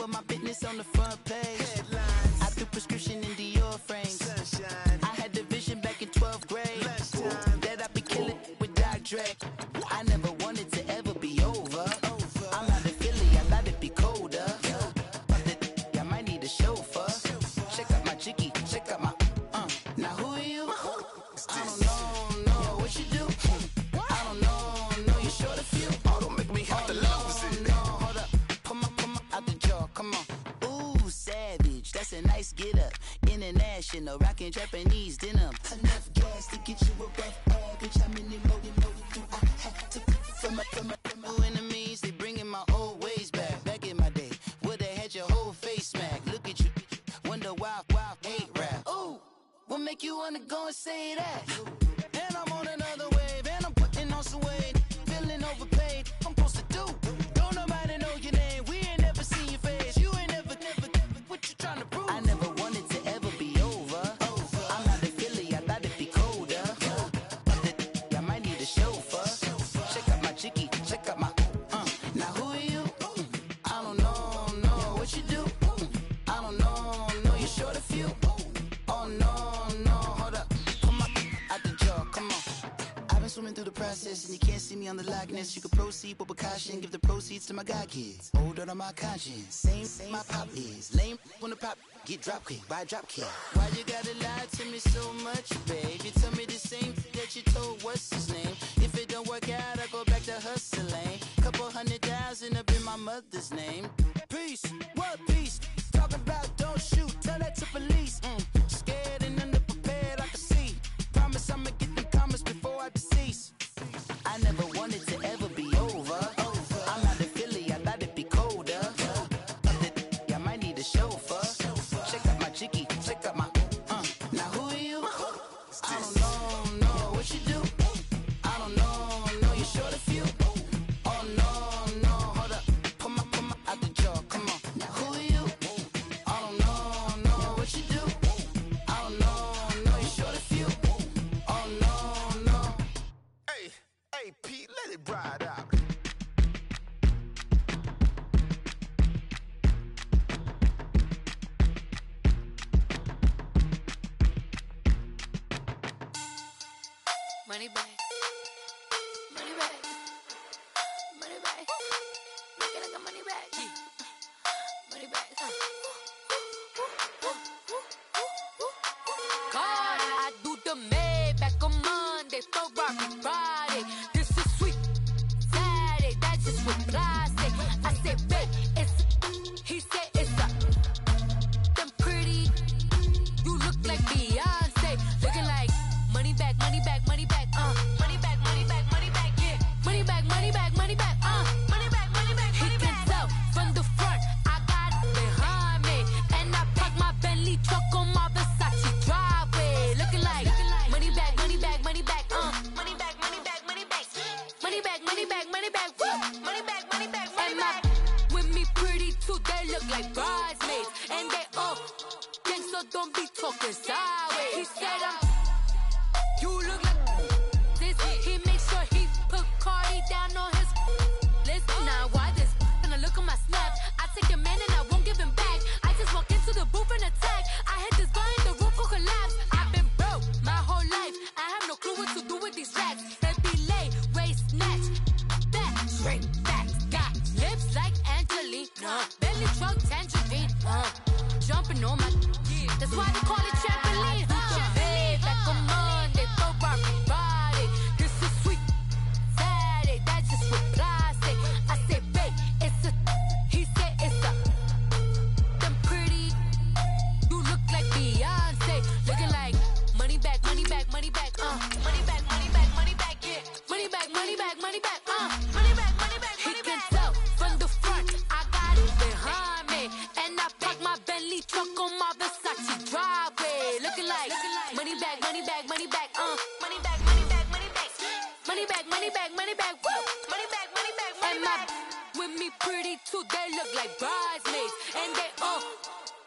My business on the front page. Headlines. I threw prescription in Dior frames. Sunshine. I had the vision back in 12th grade. Lunchtime. That I'd be killing with Dr. Dre. I never wanted to ever be over. I'm out of Philly, I thought it'd be colder. I might need a nice get up. International, rockin' Japanese denim. Enough gas to get you a rough average. How many more do I have to from my enemies? They bringing my old ways back. Back in my day, where they had your whole face smacked. Look at you, wonder why hate rap. Ooh, what make you wanna go and say that? And I'm on another wave, and I'm putting on some weight. Feeling overpaid, I'm supposed to do. Don't nobody know your name, we ain't never seen your face. You ain't never, what you trying to prove? I never wanted to ever be over. I'm not a Philly, I thought it'd be colder. I might need a chauffeur. Check out my chicky, check out my, now who are you? I don't know what you do. I don't know, you're short a few. Oh no, hold up, come on, out the jaw, come on. I've been swimming through the process and you can't see me on the likeness. You can proceed with precaution, give the proceeds to my god kids. Older on my conscience, same my pop is. Lame when the pop get drop kick, buy drop kick. Why you gotta lie to me so much, babe? You tell me the same that you told what's his name. If it don't work out, I go back to hustling. Couple 100,000 up in my mother's name. Peace, what peace? Talking about don't shoot, tell that to police. Scared and underprepared, I can see. Promise I'ma get them comments before I decease. I never wanted to ever be over. I'm not a Philly, I thought it'd be colder. I might need a chauffeur. Check out my chicky, check out my, now who are you? I don't know what you do. I don't know, you're short a few. Oh no, hold up, come on, out the jaw, come on. Now who are you? I don't know what you do. I don't know, you're short a few. Oh no. Hey, Pete, let it ride out. Money back. Money back. Money back. Make it like a money back. Money back. God, I do the Maybach on Monday, Ferrari Friday. This is sweet Saturday, that's just with plastic. I said, babe, he said it's a, them pretty, you look like Beyonce, looking like money back, money back, money back, money back, money back, money back, yeah, money back, money back, money back, money back, money back, money back. He can tell from the front, I got it behind me, and I park my Bentley truck on my Versace driveway, looking like money back, money back, money back, money back, money back, money back, money back, money back, money back, woo, money back, money back, money back. With me pretty too, they look like bridesmaids, and they all gang, so don't be talking sideways. He said you look like this. He make sure he put Cardi down on his list. Now why this? Gonna look at my snap. I take your man and I won't give him back. I just walk into the booth and attack. I hit this guy in the roof will collapse. I've been broke my whole life. I have no clue what to do with these racks. Baby lay, waist snatch, back, straight back. Got lips like Angelina, belly truck tangerine. Jumping on my, that's why they call it trampoline. Back on Monday, Ferrari Friday. This is sweet Saturday, that's just with plastic. I said, babe, it's a, he said it's a, them pretty, you look like Beyonce, looking like money back, money back, money back, money back, money back, money back, yeah, money back, money back, money back, money back, money back, money back. He can tell from the front, I got it behind me, and I park my Bentley truck on my Versace driveway, looking like money back, money back, money back, money back, money back, money back, money back, money back, money back, woo, money back, money back, money back. With me pretty too, they look like bridesmaids, and they all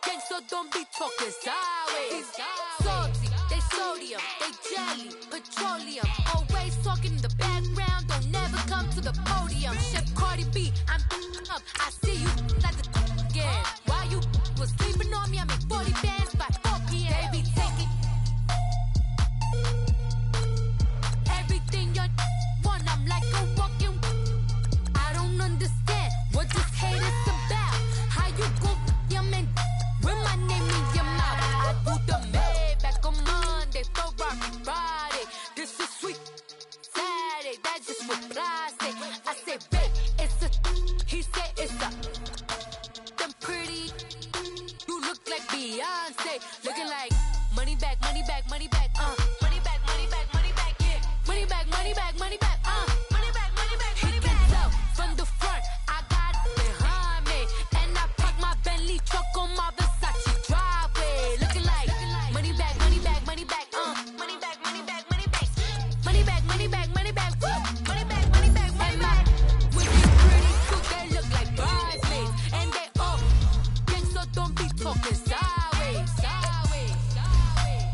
gang, so don't be talking sideways. Salty, they sodium, they jelly, petroleum, always talking in the background, don't never come to the podium. Chef Cardi B, I'm up, I see you like the again. While you was sleeping on me, I make 40 bands by 4 p.m. Baby, take it. Everything you want, I'm like a walking. I don't understand what this hate is about. How you go your man with my name in your mouth? I do the Maybach on Monday, Ferrari Friday. This is sweet Saturday, that's just with plastic. I said, babe, it's a, he said it's a. Hey, looking like money back, money back, money back, money back, money back, money back, yeah. Money back, money back, money back, money back, money back, money back. He gets up from the front, I got it behind me, and I park my Bentley truck on my Versace driveway. Looking like money back, money back, money back, money back, money back, money back, money back, money back, money back, money back, money back, money back. With these pretty suits, they look like bridesmaids, and they all gang, so don't be talking sideways, sideways, sideways.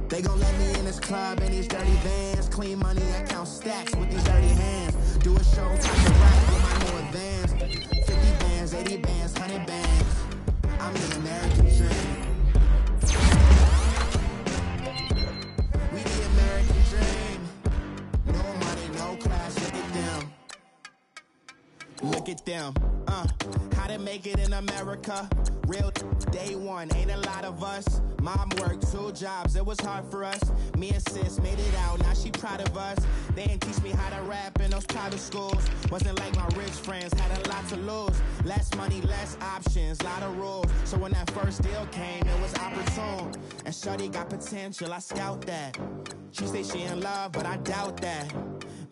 They gon' let me in this club in these dirty vans. Clean money, I count stacks with these dirty hands. Do a show, top the rack with my new advance. 50 bands, 80 bands, 100 bands. I'm the American dream. We the American dream. No money, no class, look at them. Look at them, how to make it in America. Real day one, ain't a lot of us. Mom worked 2 jobs, it was hard for us. Me and sis made it out, now she proud of us. They didn't teach me how to rap in those private schools. Wasn't like my rich friends, had a lot to lose. Less money, less options, lot of rules. So when that first deal came, it was opportune. And shorty got potential, I scout that. She say she in love, but I doubt that.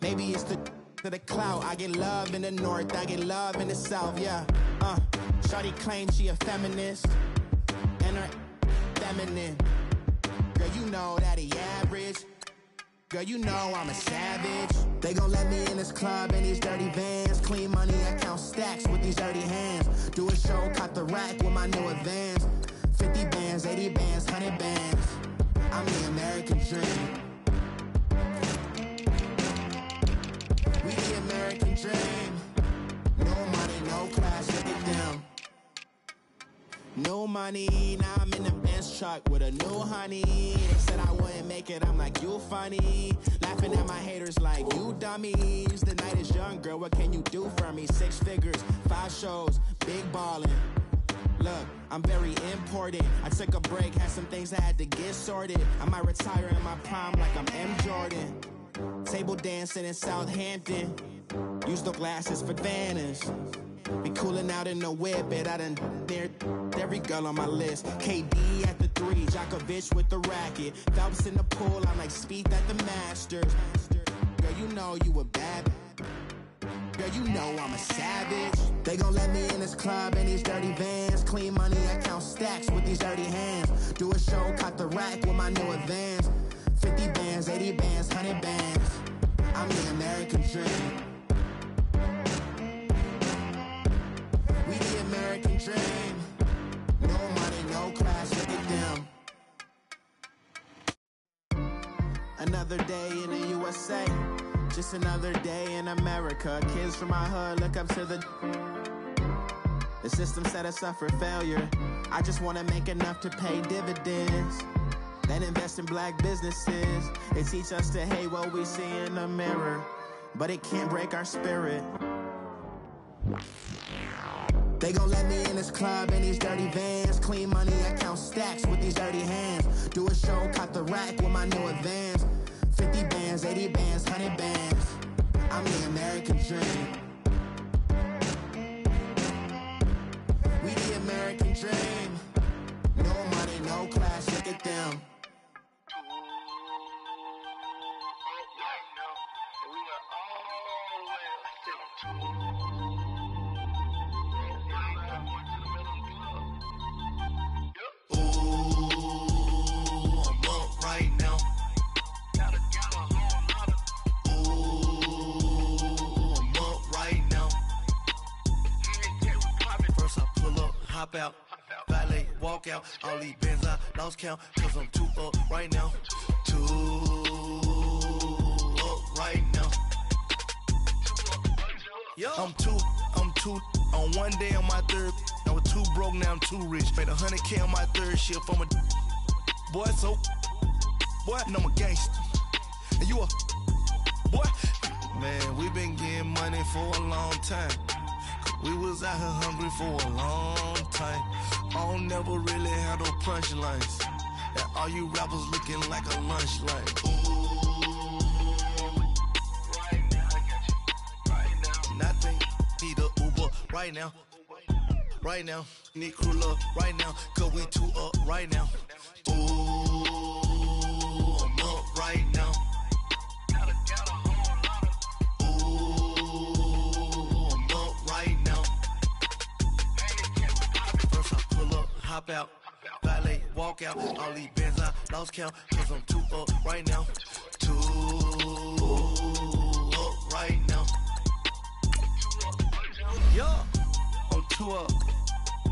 Maybe it's to the clout. I get love in the north, I get love in the south, yeah. Shorty claims she a feminist, and her feminine. Girl, you know that he average. Girl, you know I'm a savage. They gon' let me in this club in these dirty vans. Clean money, I count stacks with these dirty hands. Do a show, caught the rack with my new advance. 50 bands, 80 bands, 100 bands. I'm the American dream. We the American dream. No money, no class, look at them. No money, now I'm in the Benz truck with a new honey. They said I wouldn't make it, I'm like, you funny. Laughing at my haters like, you dummies. The night is young, girl, what can you do for me? 6 figures, 5 shows, big ballin'. Look, I'm very important. I took a break, had some things I had to get sorted. I might retire in my prime like I'm M. Jordan. Table dancing in Southampton. Use the glasses for Vannas. Be coolin' out in the whip, but I done near every girl on my list. KD at the 3, Djokovic with the racket. Phelps in the pool, I'm like Spieth at the Masters. Girl, you know you a bad. Girl, you know I'm a savage. They gon' let me in this club in these dirty vans. Clean money, I count stacks with these dirty hands. Do a show, caught the rack with my new advance. 50 bands, 80 bands, 100 bands. I'm the American dream. We the American dream. No money, no class, look at them. Another day in the USA. Just another day in America. Kids from my hood look up to the system set us up for failure. I just wanna make enough to pay dividends. Then invest in black businesses. They teach us to hate what we see in the mirror, but it can't break our spirit. They gon' let me in this club in these dirty vans. Clean money, I count stacks with these dirty hands. Do a show, caught the rack with my new advance. 50 bands, 80 bands, 100 bands. I'm the American dream. We the American dream. No money, no class, look at them. Hop out, valet, walk out. All these bands I lost count, cause I'm too up right now. Too up right now. I'm two on one day on my third. I was too broke, now I'm too rich. Made 100K on my third shift. I'm a boy, so, boy, no, I'm a gangster. And you a, boy, man, we been getting money for a long time. We was out here hungry for a long time. I don't never really have no punchlines. And all you rappers looking like a lunch line. Right now, I got you. Right now. Nothing, need a Uber right now. Right now, need crew up right now. Cause we two up right now. Ooh, I'm up right now. Hop out, valet, walk out, all these bands I lost count, cause I'm too up right now, too up right now. Yeah, I'm too up,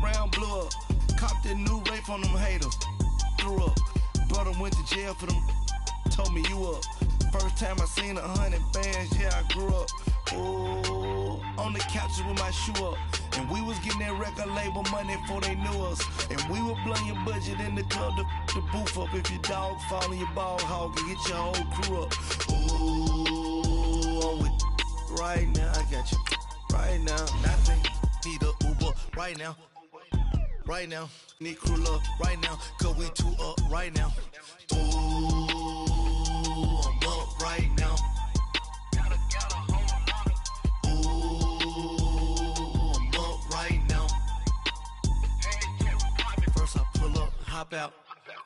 round blew up, copped that new rape on them haters, threw up, brother went to jail for them, told me you up, first time I seen 100 bands, yeah I grew up, ooh, on the couches with my shoe up. And we was getting that record label money before they knew us. And we were blowing your budget in the club to boof up. If your dog fall in your ball hog and get your whole crew up. Ooh, I'm with right now. I got you right now. Nothing, need a Uber right now. Right now, need crew love right now. Cause we two up right now. Ooh, I'm up right now. Hop out,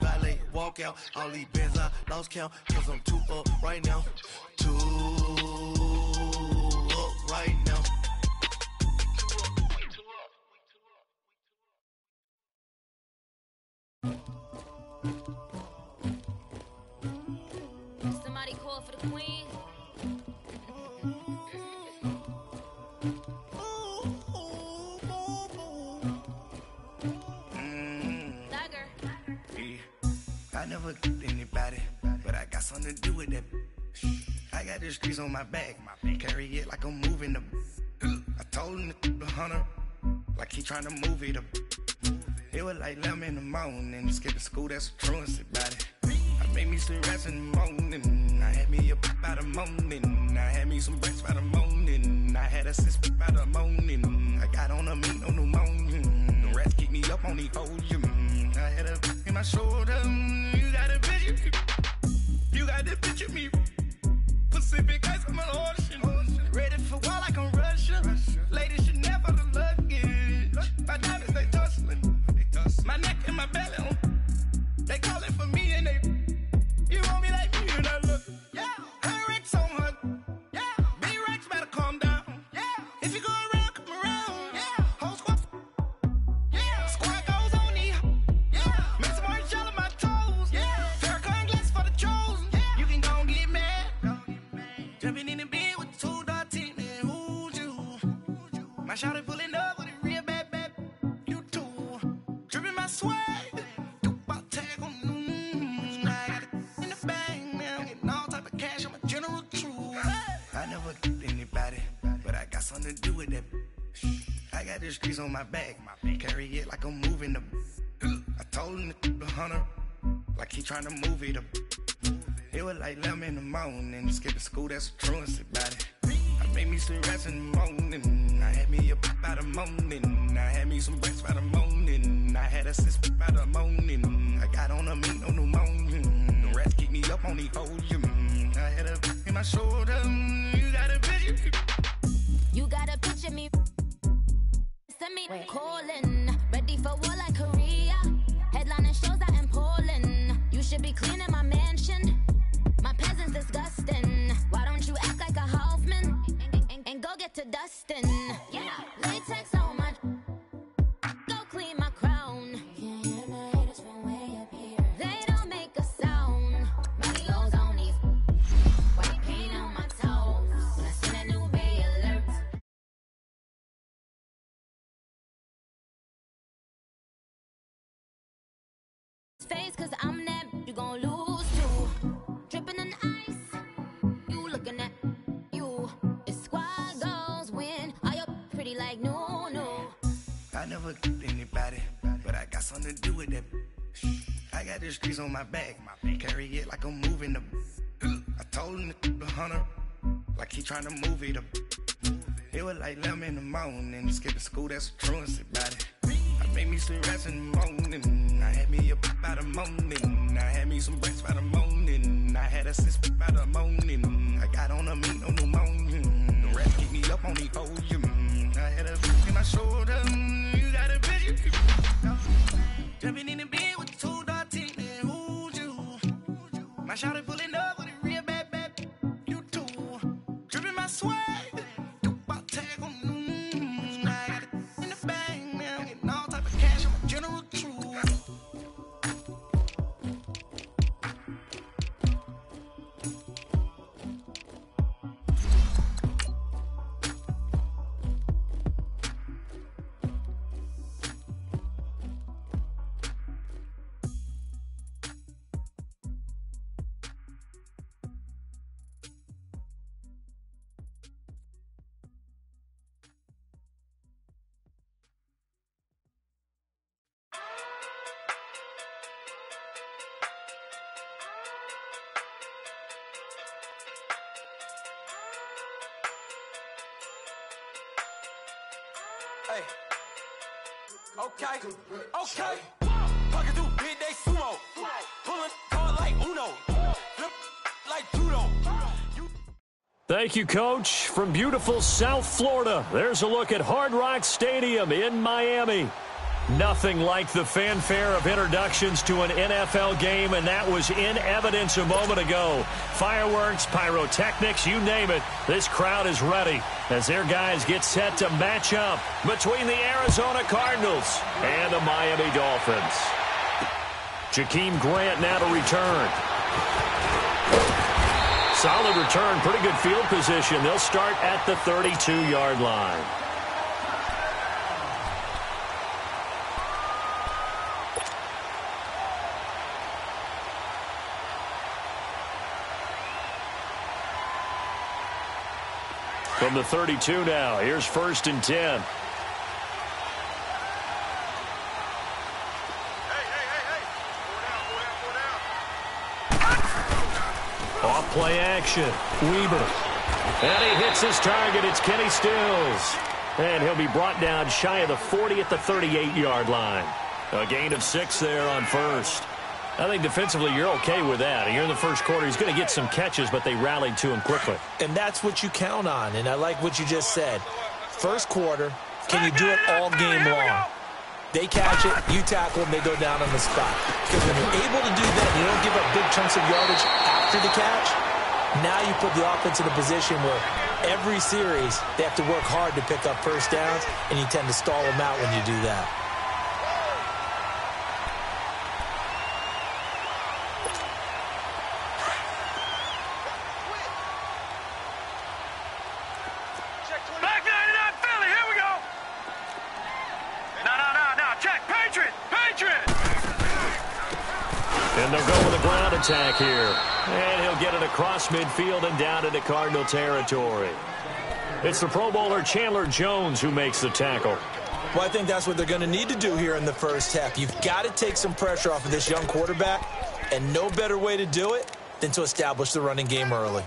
valet, walk out, all these bands I lost count, cause I'm too up right now, too up right now. Somebody call for the queen. I never did anybody, but I got something to do with that. I got the streets on my back, carry it like I'm moving the. I told him the hunter, like he trying to move it up. It was like 11 in the morning, skipping school, that's a truancy about it. I made me some rest in the morning, I had me a by the morning, I had me some breaks by the morning, I had a sis by the morning, I got on a meat on the morning, the rats keep me up on the ocean, I had a in my shoulder, you got a picture, you got the picture me, Pacific ice on my ocean, ready for war like I'm Russian, ladies should never the luggage, my diamonds they tussling, my neck and my belly, they calling for me and they, you want me like me and I look, yeah, her Rex on her, yeah, big Rex better calm down, yeah, if you go around, come around, yeah, whole squad, yeah, squad goes on the, yeah, make some orange gel on my toes, yeah, Farrakhan glass for the chosen, yeah, you can go and get mad, jumping in the bed with 2 dark teeth, and who's you, my shawty pulling up with a real bad, you too, dripping my swag. Something to do with that. I got the streets on my back, carry it like I'm moving the. I told him the hunter, like he trying to move it up. It was like 11 in the morning, skipping school, that's a truancy about it. I made me some rest in the morning, I had me a by the morning, I had me some breaks by the morning, I had a sis by the morning, I got on a meat on the morning, the rats keep me up on the ocean, I had a in my shoulder, you got a picture. You got a picture me, send me calling, ready for war like Korea, headlining shows out in Poland, you should be cleaning my mansion, my peasants disgusting, why don't you act like a Hoffman, and go get to dustin', yeah, latex on my, go clean my crown, can't hear my haters from way up here, they don't make a sound, my clothes on these, white paint on my toes, when I send a new Bay alert. Face, cause I'm that you gon' lose too. Dripping in ice, you looking at you. It's squad goals win. Are you pretty like no? I never did anybody, but I got something to do with that. I I got the streets on my back. Carry it like I'm moving the. I told him the hunter, like he trying to move it up. It was like 11 in the morning. Skipping school, that's a truancy about it. I made me some rest in the morning. I had me up by the morning. I had me some breaks by the morning. I had a sis by the morning. I got on a meat, no pneumonia. The rats keep me up on the podium. I had a bitch in my shoulder. You got a bitch. Jumping in the bed with 2 dark teeth. Who's you? My shawty pulling up with a real bad. You too. Dripping my swag. Hey. Okay. Pocket through big day sumo. Pulling card like Uno. Flip like judo. Thank you, Coach. From beautiful South Florida, there's a look at Hard Rock Stadium in Miami. Nothing like the fanfare of introductions to an NFL game, and that was in evidence a moment ago. Fireworks, pyrotechnics, you name it. This crowd is ready as their guys get set to match up between the Arizona Cardinals and the Miami Dolphins. Jakeem Grant now to return. Solid return, pretty good field position. They'll start at the 32-yard line. From the 32 now, here's 1st and 10. Off play action. Weber. And he hits his target. It's Kenny Stills. And he'll be brought down shy of the 40 at the 38-yard line. A gain of 6 there on 1st. I think defensively you're okay with that. Here in the first quarter, he's going to get some catches, but they rallied to him quickly. And that's what you count on, and I like what you just said. First quarter, can you do it all game long? They catch it, you tackle them, they go down on the spot. Because when you're able to do that, you don't give up big chunks of yardage after the catch. Now you put the offense in a position where every series they have to work hard to pick up first downs, and you tend to stall them out when you do that. And they'll go with a ground attack here. And he'll get it across midfield and down into Cardinal territory. It's the Pro Bowler Chandler Jones who makes the tackle. Well, I think that's what they're going to need to do here in the first half. You've got to take some pressure off of this young quarterback, and no better way to do it than to establish the running game early.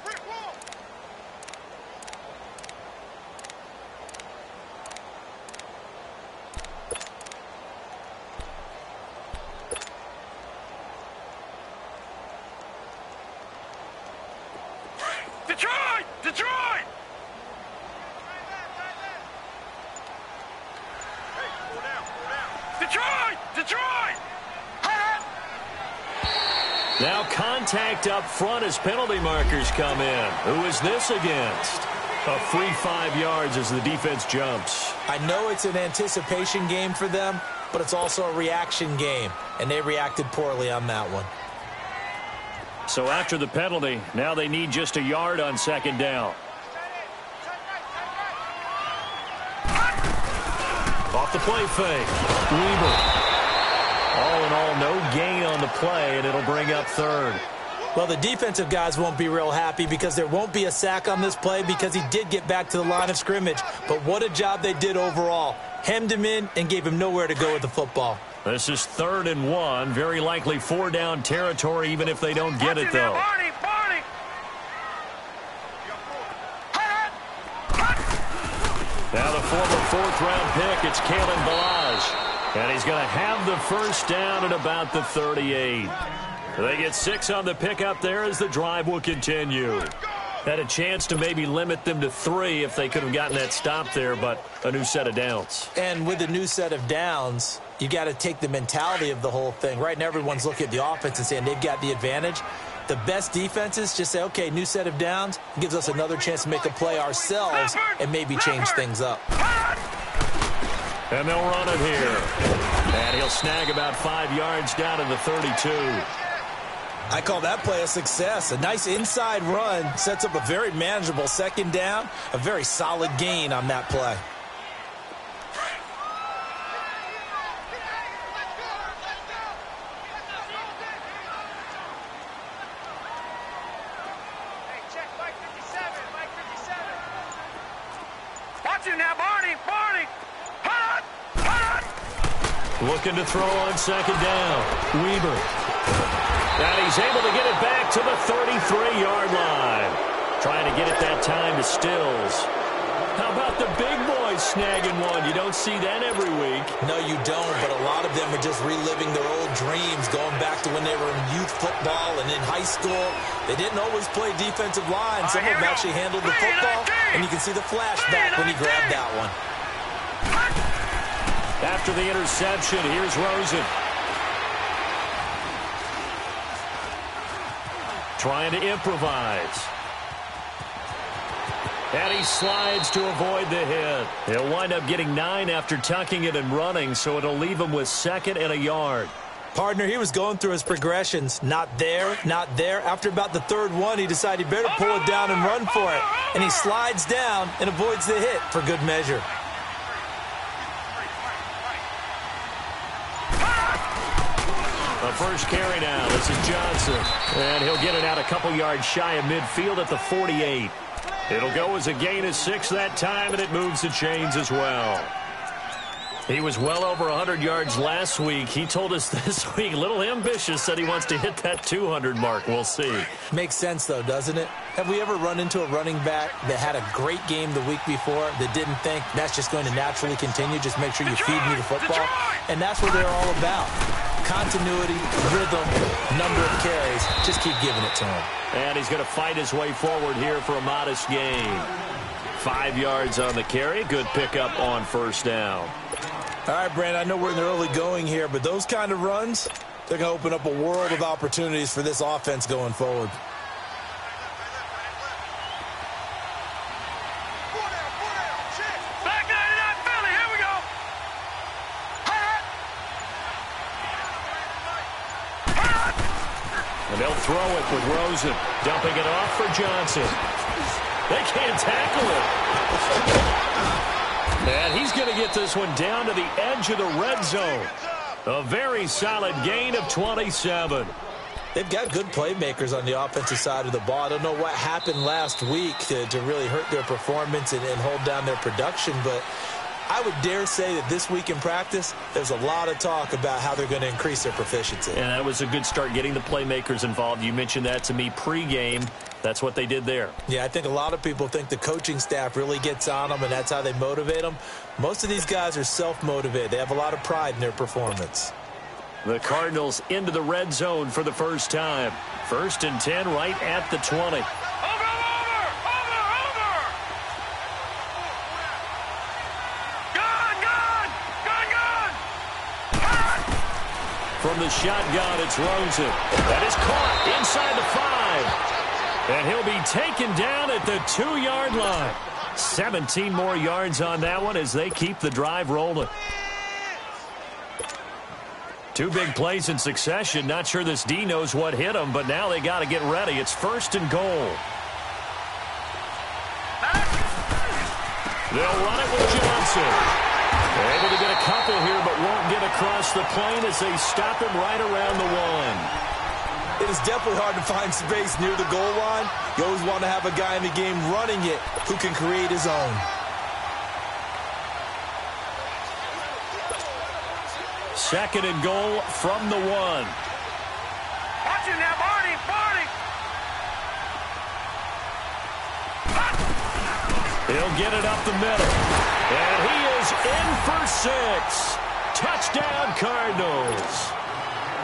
Detroit! Detroit! Now contact up front as penalty markers come in. Who is this against? A free 5 yards as the defense jumps. I know it's an anticipation game for them, but it's also a reaction game, and they reacted poorly on that one. So after the penalty, now they need just a yard on 2nd down. Off the play fake. Weber. All in all, no gain on the play, and it'll bring up 3rd. Well, the defensive guys won't be real happy because there won't be a sack on this play because he did get back to the line of scrimmage. But what a job they did overall. Hemmed him in and gave him nowhere to go with the football. This is 3rd and 1. Very likely 4-down territory, even if they don't get it, though. Now the former 4th-round pick, it's Kalen Balazs. And he's going to have the first down at about the 38. They get 6 on the pickup there as the drive will continue. Had a chance to maybe limit them to 3 if they could have gotten that stop there, but a new set of downs. And with a new set of downs, you got to take the mentality of the whole thing. Right now, everyone's looking at the offense and saying they've got the advantage. The best defenses just say, okay, new set of downs, gives us another chance to make a play ourselves and maybe change things up. And they'll run it here. And he'll snag about 5 yards down to the 32. I call that play a success. A nice inside run sets up a very manageable 2nd down, a very solid gain on that play. Watch him now, Barney. Looking to throw on 2nd down. Weaver. And he's able to get it back to the 33-yard line. Trying to get it that time to Stills. How about the big boys snagging one? You don't see that every week. No, you don't, but a lot of them are just reliving their old dreams, going back to when they were in youth football and in high school. They didn't always play defensive line. Some of them actually handled the football, and you can see the flashback when he grabbed that one. After the interception, here's Rosen. Trying to improvise. And he slides to avoid the hit. He'll wind up getting 9 after tucking it and running, so it'll leave him with 2nd and a yard. Partner, he was going through his progressions. Not there, not there. After about the 3rd one, he decided he better pull it down and run for it. And he slides down and avoids the hit for good measure. The first carry now. This is Johnson. And he'll get it out a couple yards shy of midfield at the 48. It'll go as a gain of 6 that time, and it moves the chains as well. He was well over 100 yards last week. He told us this week, a little ambitious, said he wants to hit that 200 mark. We'll see. Makes sense, though, doesn't it? Have we ever run into a running back that had a great game the week before that didn't think that's just going to naturally continue? Just make sure you feed me the football. And that's what they're all about. Continuity, rhythm, number of carries. Just keep giving it to him. And he's going to fight his way forward here for a modest gain. 5 yards on the carry. Good pickup on 1st down. All right, Brandon, I know we're in the early going here, but those kind of runs, they're going to open up a world of opportunities for this offense going forward. And they'll throw it with Rosen, dumping it off for Johnson. They can't tackle it. And he's going to get this one down to the edge of the red zone. A very solid gain of 27. They've got good playmakers on the offensive side of the ball. I don't know what happened last week to really hurt their performance and hold down their production, but I would dare say that this week in practice, there's a lot of talk about how they're going to increase their proficiency. And that was a good start, getting the playmakers involved. You mentioned that to me pregame. That's what they did there. Yeah, I think a lot of people think the coaching staff really gets on them, and that's how they motivate them. Most of these guys are self-motivated. They have a lot of pride in their performance. The Cardinals into the red zone for the first time. 1st and 10 right at the 20. From the shotgun, it's Rosen. That is caught inside the 5. And he'll be taken down at the 2-yard line. 17 more yards on that one as they keep the drive rolling. 2 big plays in succession. Not sure this D knows what hit him, but now they got to get ready. It's 1st and goal. They'll run it with Johnson. They're able to get a couple here, but won't get across the plane as they stop him right around the 1. It is definitely hard to find space near the goal line. You always want to have a guy in the game running it who can create his own. Second and goal from the 1. Watch him now, Barney! Barney! He'll get it up the middle. And he is in for 6. Touchdown, Cardinals.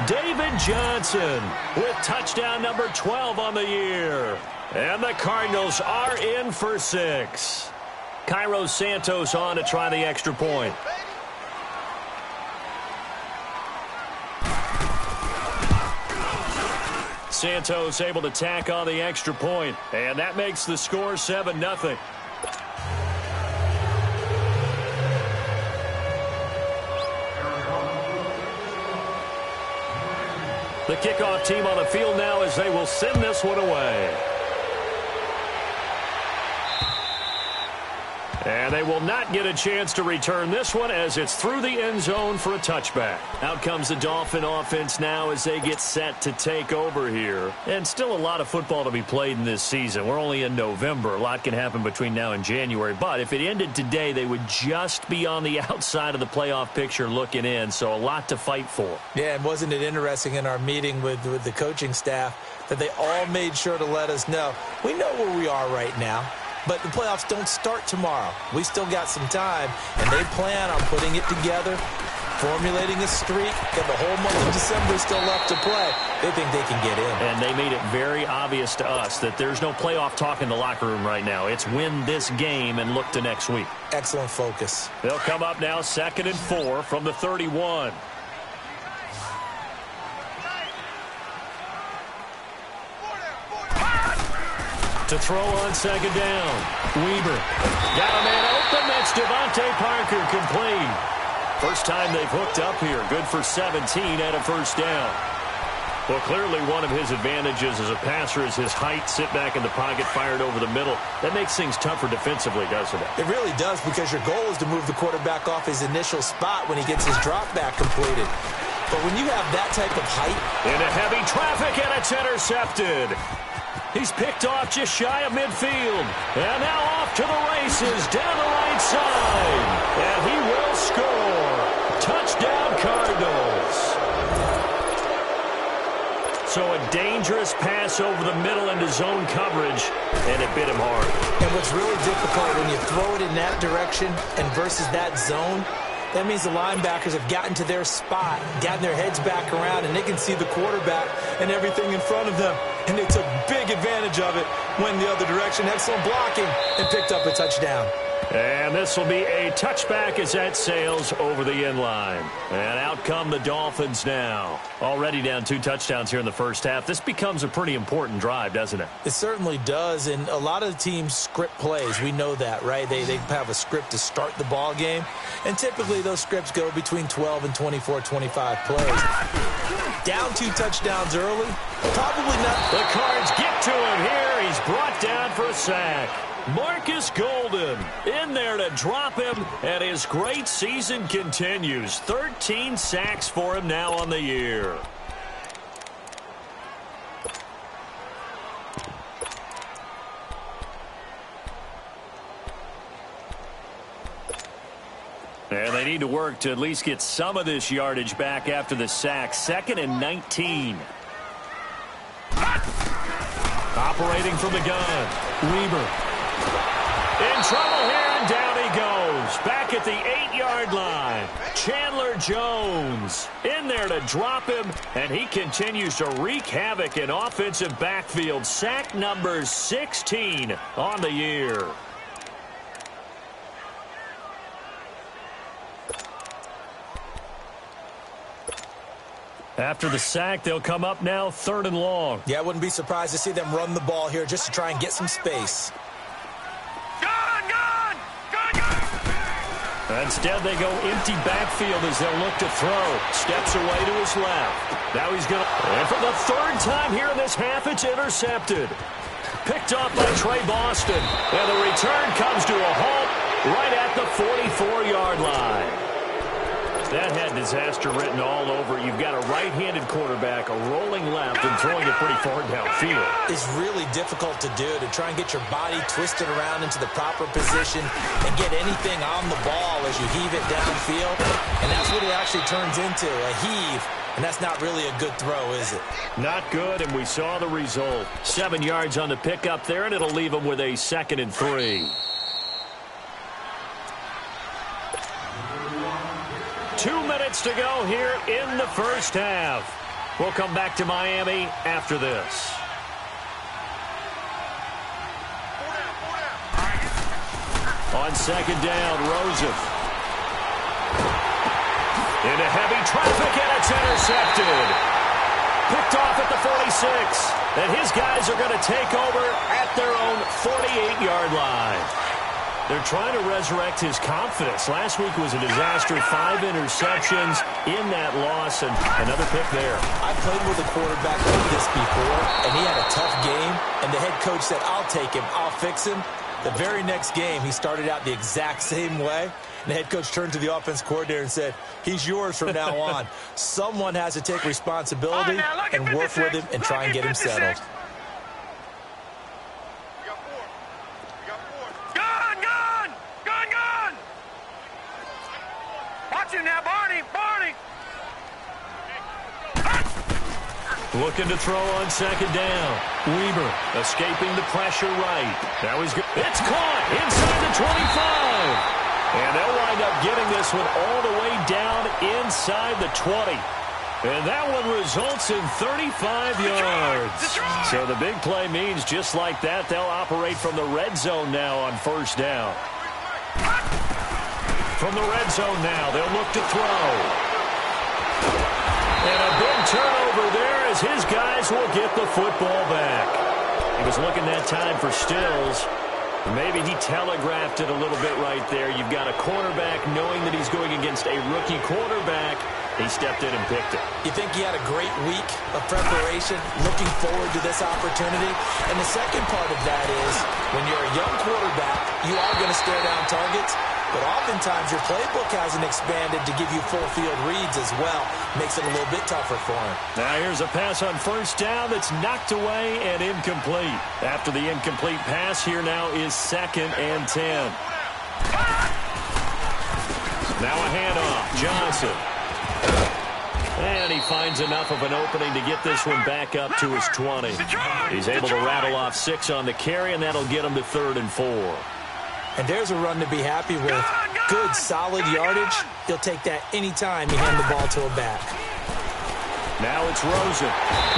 David Johnson with touchdown number 12 on the year. And the Cardinals are in for 6. Cairo Santos on to try the extra point. Santos able to tack on the extra point, and that makes the score 7-0. The kickoff team on the field now as they will send this one away. And they will not get a chance to return this one as it's through the end zone for a touchback. Out comes the Dolphin offense now as they get set to take over here. And still a lot of football to be played in this season. We're only in November. A lot can happen between now and January. But if it ended today, they would just be on the outside of the playoff picture looking in. So a lot to fight for. Yeah, and wasn't it interesting in our meeting with the coaching staff that they all made sure to let us know. We know where we are right now. But the playoffs don't start tomorrow. We still got some time, and they plan on putting it together, formulating a streak, and the whole month of December is still left to play. They think they can get in. And they made it very obvious to us that there's no playoff talk in the locker room right now. It's win this game and look to next week. Excellent focus. They'll come up now 2nd and 4 from the 31. To throw on 2nd down. Weber. Got a man open. That's Devontae Parker complete. First time they've hooked up here. Good for 17 and a first down. Well, clearly one of his advantages as a passer is his height. Sit back in the pocket, fired over the middle. That makes things tougher defensively, doesn't it? It really does, because your goal is to move the quarterback off his initial spot when he gets his drop back completed. But when you have that type of height... Into heavy traffic, and it's intercepted. He's picked off just shy of midfield. And now off to the races down the right side. And he will score. Touchdown, Cardinals. So a dangerous pass over the middle into zone coverage, and it bit him hard. And what's really difficult when you throw it in that direction and versus that zone, that means the linebackers have gotten to their spot, gotten their heads back around, and they can see the quarterback and everything in front of them. And they took big advantage of it, went the other direction, excellent blocking, and picked up a touchdown. And this will be a touchback as that sails over the end line. And out come the Dolphins now. Already down 2 touchdowns here in the first half. This becomes a pretty important drive, doesn't it? It certainly does, and a lot of teams script plays. We know that, right? They have a script to start the ball game, and typically those scripts go between 12 and 24, 25 plays. Down 2 touchdowns early? Probably not. The Cards get to him here. He's brought down for a sack. Marcus Golden in there to drop him, and his great season continues. 13 sacks for him now on the year. And they need to work to at least get some of this yardage back after the sack. 2nd and 19. Operating from the gun. Weber. In trouble here, and down he goes. Back at the 8-yard line. Chandler Jones in there to drop him, and he continues to wreak havoc in offensive backfield. Sack number 16 on the year. After the sack, they'll come up now 3rd and long. Yeah, I wouldn't be surprised to see them run the ball here just to try and get some space. Instead, they go empty backfield as they'll look to throw. Steps away to his left. Now he's going to... And for the 3rd time here in this half, it's intercepted. Picked off by Trey Boston. And the return comes to a halt right at the 44-yard line. That had disaster written all over it. You've got a right-handed quarterback, a rolling left, and throwing it pretty far downfield. It's really difficult to do, to try and get your body twisted around into the proper position and get anything on the ball as you heave it downfield. And that's what it actually turns into, a heave. And that's not really a good throw, is it? Not good, and we saw the result. 7 yards on the pickup there, and it'll leave them with a 2nd and 3. 2 minutes to go here in the first half. We'll come back to Miami after this. On 2nd down, Rosen. Into heavy traffic, and it's intercepted. Picked off at the 46. And his guys are going to take over at their own 48-yard line. They're trying to resurrect his confidence. Last week was a disaster. 5 interceptions in that loss, and another pick there. I played with a quarterback like this before, and he had a tough game, and the head coach said, I'll take him, I'll fix him. The very next game, he started out the exact same way. And the head coach turned to the offense coordinator and said, he's yours from now on. Someone has to take responsibility and work with him and try and get him settled. Watch him now, Barney. Looking to throw on 2nd down. Weber escaping the pressure right. That was good. It's caught inside the 25. And they'll wind up getting this one all the way down inside the 20. And that one results in 35 yards. So the big play means just like that, they'll operate from the red zone now on 1st down. From the red zone now, they'll look to throw. And a big turnover there as his guys will get the football back. He was looking that time for Stills. Maybe he telegraphed it a little bit right there. You've got a cornerback knowing that he's going against a rookie quarterback. He stepped in and picked it. You think he had a great week of preparation, looking forward to this opportunity? And the second part of that is, when you're a young quarterback, you are going to stare down targets. But oftentimes your playbook hasn't expanded to give you full field reads as well. Makes it a little bit tougher for him. Now here's a pass on 1st down that's knocked away and incomplete. After the incomplete pass, here now is 2nd and 10. Now a handoff. Johnson. And he finds enough of an opening to get this one back up to his 20. He's able to rattle off 6 on the carry, and that'll get him to 3rd and 4. And there's a run to be happy with. Good, solid yardage. He'll take that anytime you hand the ball to a back. Now it's Rosen.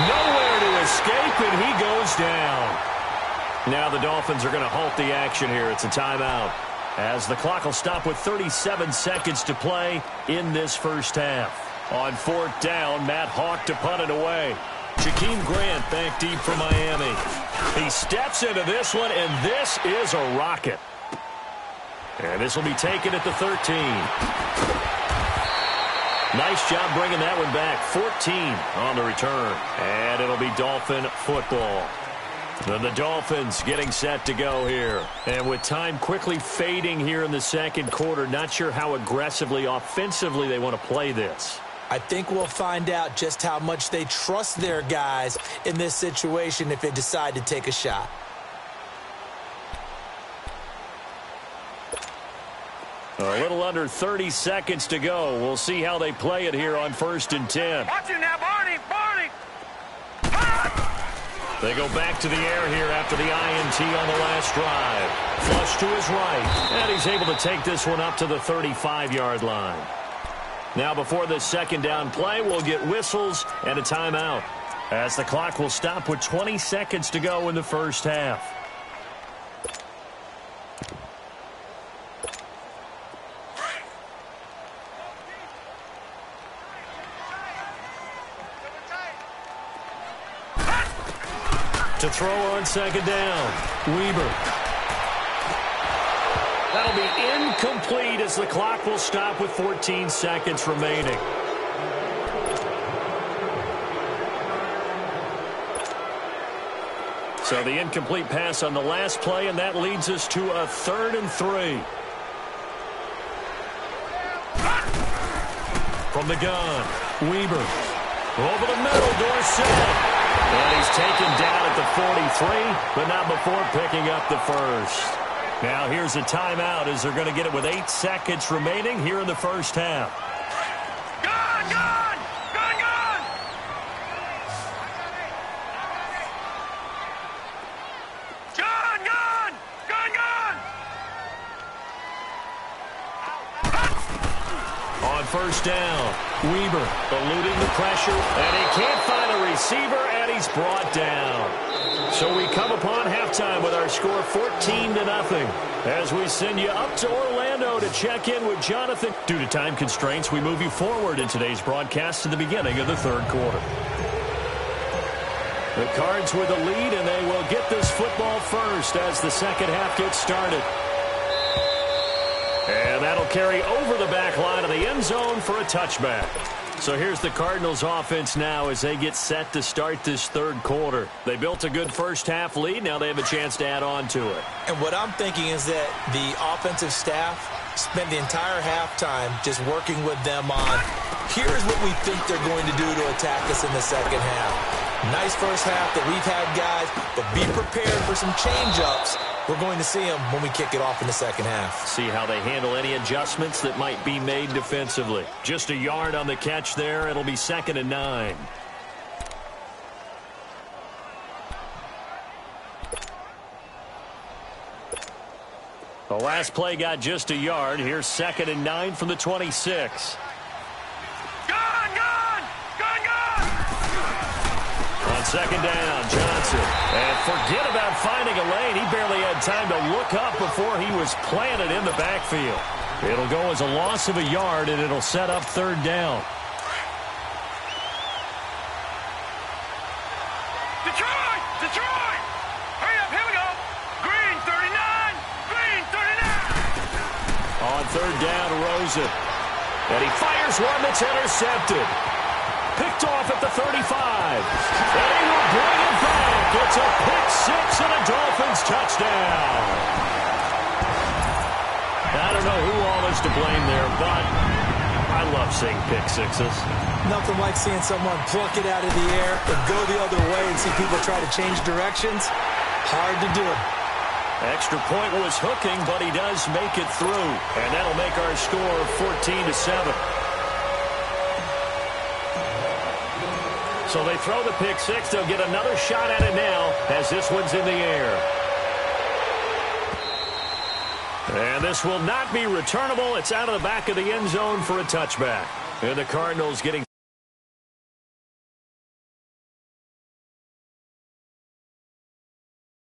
Nowhere to escape, and he goes down. Now the Dolphins are going to halt the action here. It's a timeout, as the clock will stop with 37 seconds to play in this first half. On 4th down, Matt Hawk to punt it away. Jakeem Grant back deep for Miami. He steps into this one, and this is a rocket. And this will be taken at the 13. Nice job bringing that one back. 14 on the return. And it'll be Dolphin football. Then the Dolphins getting set to go here. And with time quickly fading here in the 2nd quarter, not sure how aggressively, offensively they want to play this. I think we'll find out just how much they trust their guys in this situation if they decide to take a shot. A little under 30 seconds to go. We'll see how they play it here on 1st and 10. Watch him now, Barney. They go back to the air here after the INT on the last drive. Flush to his right. And he's able to take this one up to the 35-yard line. Now before this 2nd down play, we'll get whistles and a timeout, as the clock will stop with 20 seconds to go in the first half. To throw on 2nd down, Weber. That'll be incomplete as the clock will stop with 14 seconds remaining. So the incomplete pass on the last play, and that leads us to a 3rd and 3. from the gun. Weber. Over the middle, Dorsett. And he's taken down at the 43, but not before picking up the first. Now here's a timeout as they're going to get it with 8 seconds remaining here in the first half. Gun, gun! Gun, gun! Gun, gun! Gun, gun! On first down, Weber eluding the pressure, and he can't find a receiver, and he's brought down. So we come upon halftime with our score 14-0 as we send you up to Orlando to check in with Jonathan. Due to time constraints, we move you forward in today's broadcast to the beginning of the third quarter. The Cards with the lead, and they will get this football first as the second half gets started. And that'll carry over the back line of the end zone for a touchback. So here's the Cardinals offense now as they get set to start this third quarter. They built a good first half lead. Now they have a chance to add on to it. And what I'm thinking is that the offensive staff spent the entire halftime just working with them on, here's what we think they're going to do to attack us in the second half. Nice first half that we've had, guys, but be prepared for some change-ups. We're going to see them when we kick it off in the second half. See how they handle any adjustments that might be made defensively. Just a yard on the catch there. It'll be 2nd and 9. The last play got just a yard. Here's 2nd and 9 from the 26. Second down, Johnson. And forget about finding a lane. He barely had time to look up before he was planted in the backfield. It'll go as a loss of a yard, and it'll set up third down. Detroit! Detroit! Hurry up, here we go. Green 39. Green 39. On third down, Rosen. And he fires one that's intercepted. Picked off at the 35. And he will bring it back. It's a pick six and a Dolphins touchdown. I don't know who all is to blame there, but I love seeing pick sixes. Nothing like seeing someone pluck it out of the air and go the other way and see people try to change directions. Hard to do. Extra point was hooking, but he does make it through. And that'll make our score 14-7. So they throw the pick six. They'll get another shot at it now as this one's in the air. And this will not be returnable. It's out of the back of the end zone for a touchback. And the Cardinals getting